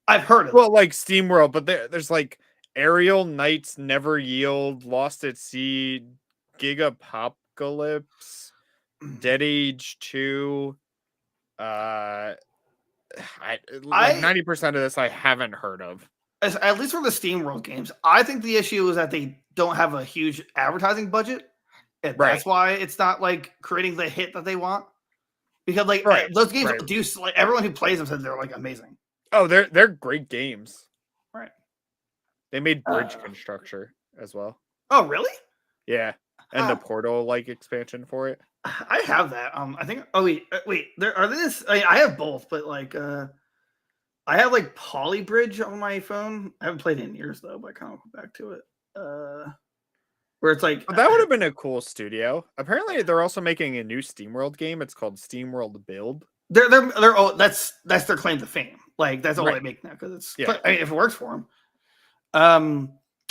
I've heard of well, like SteamWorld, but there's like Aerial Knights, Never Yield, Lost at Sea, Gigapocalypse, Dead Age 2. 90% of this I haven't heard of. At least for the SteamWorld games, I think the issue is that they don't have a huge advertising budget, and that's why it's not like creating the hit that they want. Because like those games do, like everyone who plays them says they're like amazing. Oh, they're great games. Right. They made Bridge Constructor as well. Oh, really? Yeah, and the Portal like expansion for it. I have that. I think. Oh wait. There are this. I have both, but like, I have like Polybridge on my phone. I haven't played it in years though, but I kind of go back to it. Where it's like that would have been a cool studio. Apparently, they're also making a new SteamWorld game. It's called SteamWorld Build. They're that's their claim to fame. Like that's all they make now because it's. Yeah. I mean, if it works for them.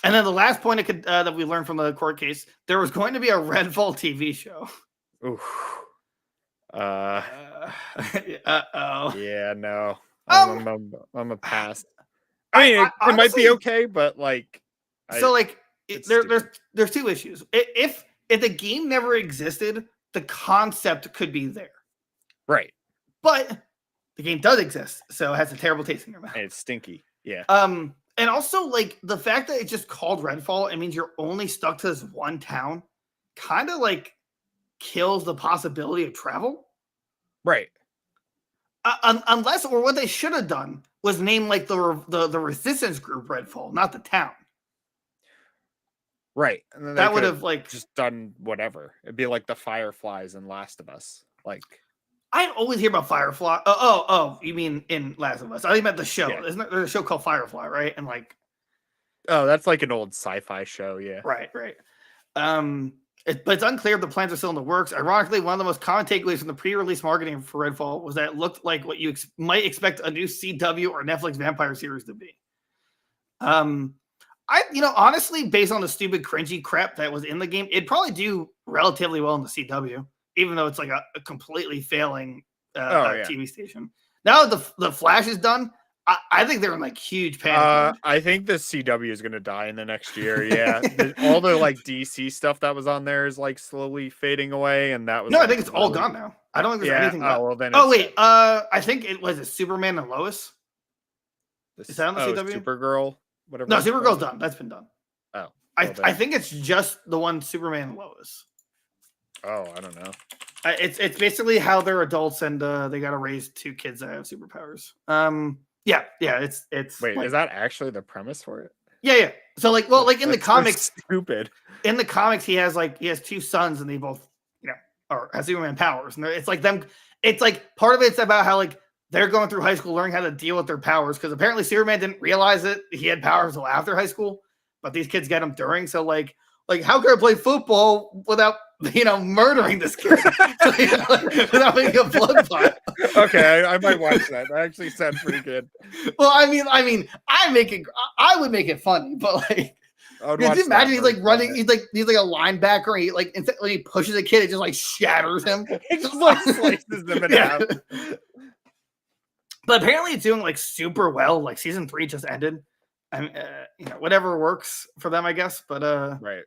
And then the last point that we learned from the court case, there was going to be a Redfall TV show. Oof. Uh-oh. Yeah, no. I'm a pass. I mean, it honestly, might be okay, but like, there's 2 issues. If the game never existed, the concept could be there, right? But the game does exist, so it has a terrible taste in your mouth. And it's stinky, yeah. And also like the fact that it's just called Redfall, it means you're only stuck to this one town, kind of like kills the possibility of travel, right? Unless, or what they should have done was name like the resistance group Redfall, not the town. Right, and then that would have like just done whatever. It'd be like the Fireflies in Last of Us. Like I always hear about Firefly. Oh, you mean in Last of Us? I think about the show. Yeah. Isn't there a show called Firefly, right? And like, oh, that's like an old sci-fi show, yeah. Right. But it's unclear if the plans are still in the works. Ironically, one of the most common takeaways from the pre-release marketing for Redfall was that it looked like what you might expect a new CW or Netflix vampire series to be. Honestly, based on the stupid, cringy crap that was in the game, it'd probably do relatively well in the CW, even though it's like a completely failing TV station. Now that the Flash is done, I think they're in like huge panic. I think the CW is going to die in the next year. Yeah, all the like DC stuff that was on there is like slowly fading away, and that was I think it's all gone now. I don't think there's anything. I think it was Superman and Lois. Is that on the CW? Supergirl, whatever. No, Supergirl's done. That's been done. Oh, I think it's just the one Superman and Lois. Oh, I don't know. It's basically how they're adults and they got to raise 2 kids that have superpowers. Yeah. It's wait, like, is that actually the premise for it? Yeah. So like, in the comics, stupid. In the comics, he has 2 sons and they both, have Superman powers, and it's like them. It's like part of it's about how like they're going through high school learning how to deal with their powers, because apparently Superman didn't realize it. He had powers until after high school, but these kids get them during. So like how can I play football without murdering this kid without making a blood clot? Okay, I might watch that. That actually sounds pretty good. Well, I would make it funny, but like, could you imagine he's like running, he's like a linebacker, and when he pushes a kid, it just like shatters him. It just like slices them in half. But apparently it's doing like super well. Like season 3 just ended. I mean, whatever works for them, I guess. But right.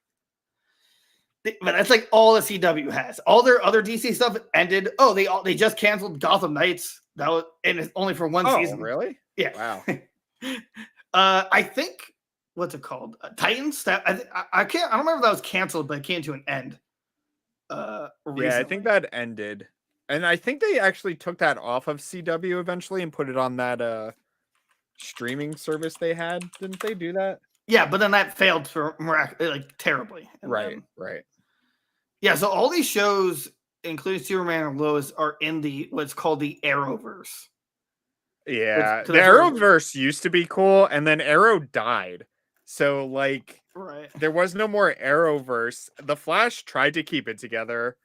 But that's like all the CW has. All their other DC stuff ended. Oh, they just canceled Gotham Knights. That was, and it's only for one season. Really? Yeah. Wow. I think what's it called? Titans. That I don't remember if that was canceled, but it came to an end. Recently. Yeah, I think that ended, and I think they actually took that off of CW eventually and put it on that streaming service they had. Didn't they do that? Yeah, but then that failed for terribly. And right. then, Right. Yeah, so all these shows, including Superman and Lois, are in what's called the Arrowverse. Yeah, the Arrowverse used to be cool, and then Arrow died. So, like, there was no more Arrowverse. The Flash tried to keep it together,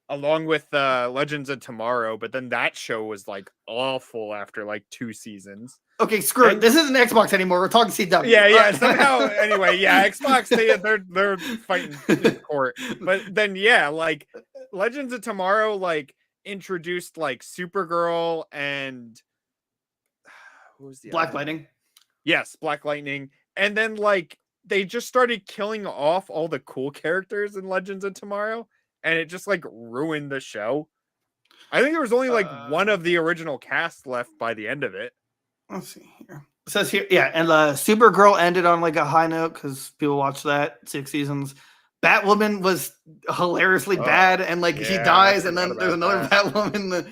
along with Legends of Tomorrow, but then that show was, like, awful after, like, 2 seasons. Okay, screw it. This isn't Xbox anymore. We're talking CW. Yeah. Somehow, anyway, yeah, Xbox, they're fighting in court. But then, yeah, like, Legends of Tomorrow, like, introduced, like, Supergirl and... Who was the Black Lightning? Yes, Black Lightning. And then, like, they just started killing off all the cool characters in Legends of Tomorrow, and it just, like, ruined the show. I think there was only, like, one of the original cast left by the end of it. Let's see here. It says here, yeah, and Supergirl ended on, like, a high note, because people watched that 6 seasons. Batwoman was hilariously bad, and like she dies, and then there's another Batwoman.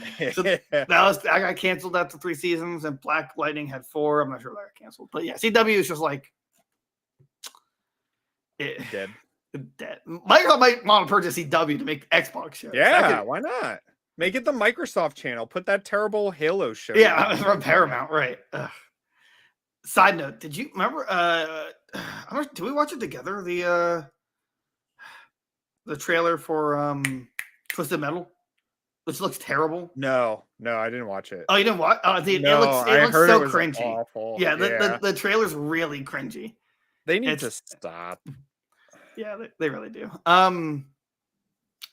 I got canceled after 3 seasons, and Black Lightning had 4. I'm not sure that got canceled, but yeah, CW is just like dead. Microsoft might want to purchase CW to make Xbox shows. Yeah, why not? Make it the Microsoft channel. Put that terrible Halo show. Yeah, from Paramount, right? Ugh. Side note: did you remember? Did we watch it together? The trailer for Twisted Metal, which looks terrible. No, I didn't watch it. Oh, you didn't watch? It looks so cringy. Awful. Yeah, the trailer's really cringy. They need to stop. Yeah, they really do. And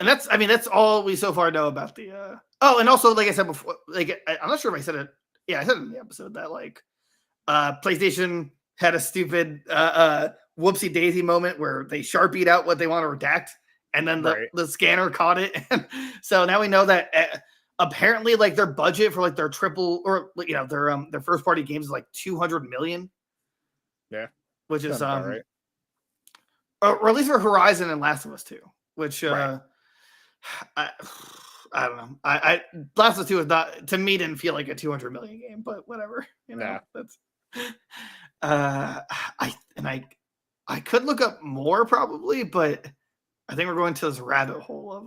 that's all we so far know about the. Oh, and also, like I said before, like I'm not sure if I said it. Yeah, I said it in the episode that like, PlayStation had a stupid whoopsie daisy moment where they Sharpied out what they want to redact. And then the scanner caught it. So now we know that apparently like their budget for like their triple or their first party games is like 200 million. Yeah. Which is or at least for Horizon and Last of Us 2, which I don't know. I Last of Us 2 is not, to me, didn't feel like a 200 million game, but whatever. That's I could look up more probably, but I think we're going to this rabbit hole of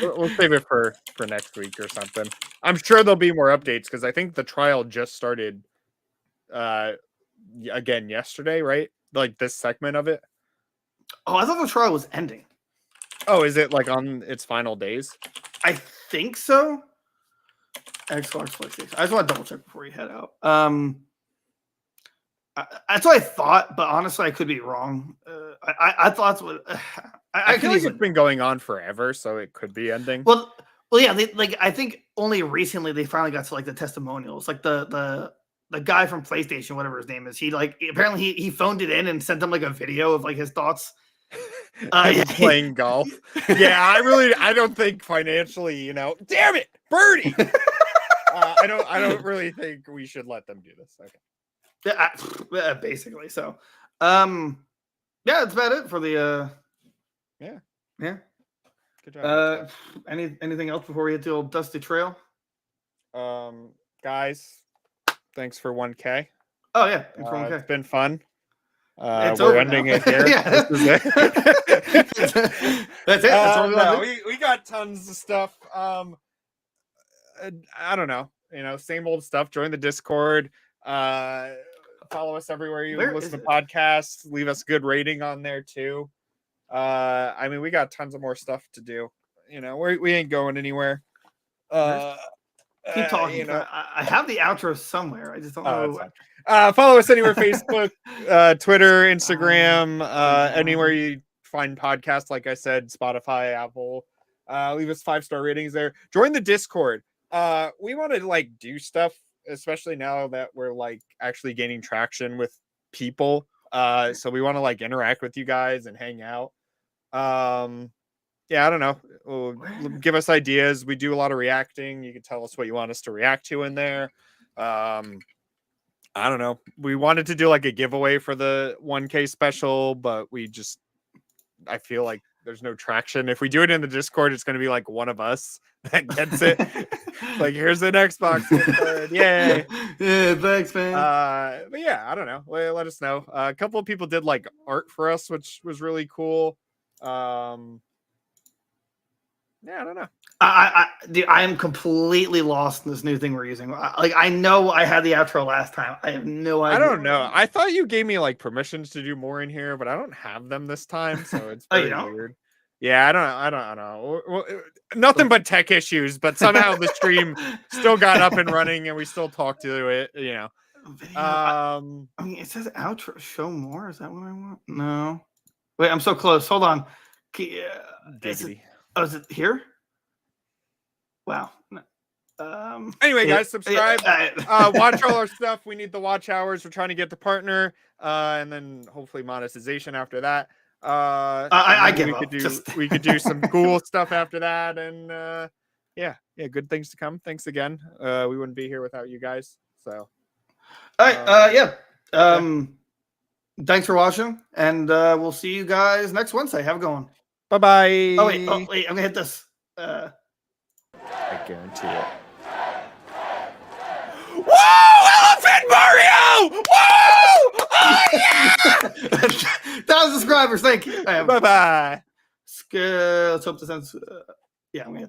We'll save it for next week or something. I'm sure there'll be more updates because I think the trial just started again yesterday, right? Like this segment of it. Oh, I thought the trial was ending. Oh, is it like on its final days? I think so. Xbox, PlayStation. I just want to double check before you head out. That's what I thought, but honestly, I could be wrong. I thought that's what I feel like it's been going on forever, so it could be ending. Well, yeah. I think only recently they finally got to like the testimonials. Like the guy from PlayStation, whatever his name is, he apparently he phoned it in and sent them like a video of like his thoughts. Playing golf. Yeah, I don't think financially, damn it, birdie. I don't really think we should let them do this. Okay. Yeah, basically. So, yeah, that's about it for the. Yeah. Good job. Anything else before we get to old Dusty Trail? Guys, thanks for 1K. Oh yeah, thanks for 1K. It's been fun. We're ending it here. Yeah. This is it. That's it. That's all we got tons of stuff. I don't know. same old stuff. Join the Discord. Follow us everywhere you Where listen is to it? podcasts. Leave us a good rating on there too. I mean, we got tons of more stuff to do. We ain't going anywhere. Keep talking. you know, I have the outro somewhere. I just don't Oh, know. follow us anywhere: Facebook, Twitter, Instagram, anywhere you find podcasts. Like I said, Spotify, Apple. Leave us 5-star ratings there. Join the Discord. We want to do stuff, especially now that we're actually gaining traction with people. So we want to interact with you guys and hang out. Yeah, I don't know. Give us ideas. We do a lot of reacting. You can tell us what you want us to react to in there. I don't know. We wanted to do a giveaway for the 1K special, but I feel like there's no traction. If we do it in the Discord, it's going to be one of us that gets it. Here's an Xbox gift card. Yay. Yeah, thanks, man. But yeah, I don't know. Let us know. A couple of people did art for us, which was really cool. Yeah, I don't know. I am completely lost in this new thing we're using. I know I had the outro last time. I have no idea. I don't know. I thought you gave me permissions to do more in here, but I don't have them this time, so it's very weird. Yeah, I don't know. Well, nothing but tech issues, but somehow the stream still got up and running, and we still talked to it. Video, I mean, it says outro. Show more. Is that what I want? No. Wait, I'm so close. Hold on. Is it here? Wow. Anyway, guys, subscribe. Watch all our stuff. We need the watch hours. We're trying to get the partner, and then hopefully monetization after that. I give up. We could do some cool stuff after that, and yeah, good things to come. Thanks again. We wouldn't be here without you guys. So, all right. Yeah. Thanks for watching, and we'll see you guys next Wednesday. Have a good one. Bye-bye. Oh wait, I'm gonna hit this. I guarantee it. Whoa! Elephant Mario! Whoa! Oh yeah! 1,000 subscribers. Thank you. Bye-bye. Let's hope this ends. Yeah, I'm gonna hit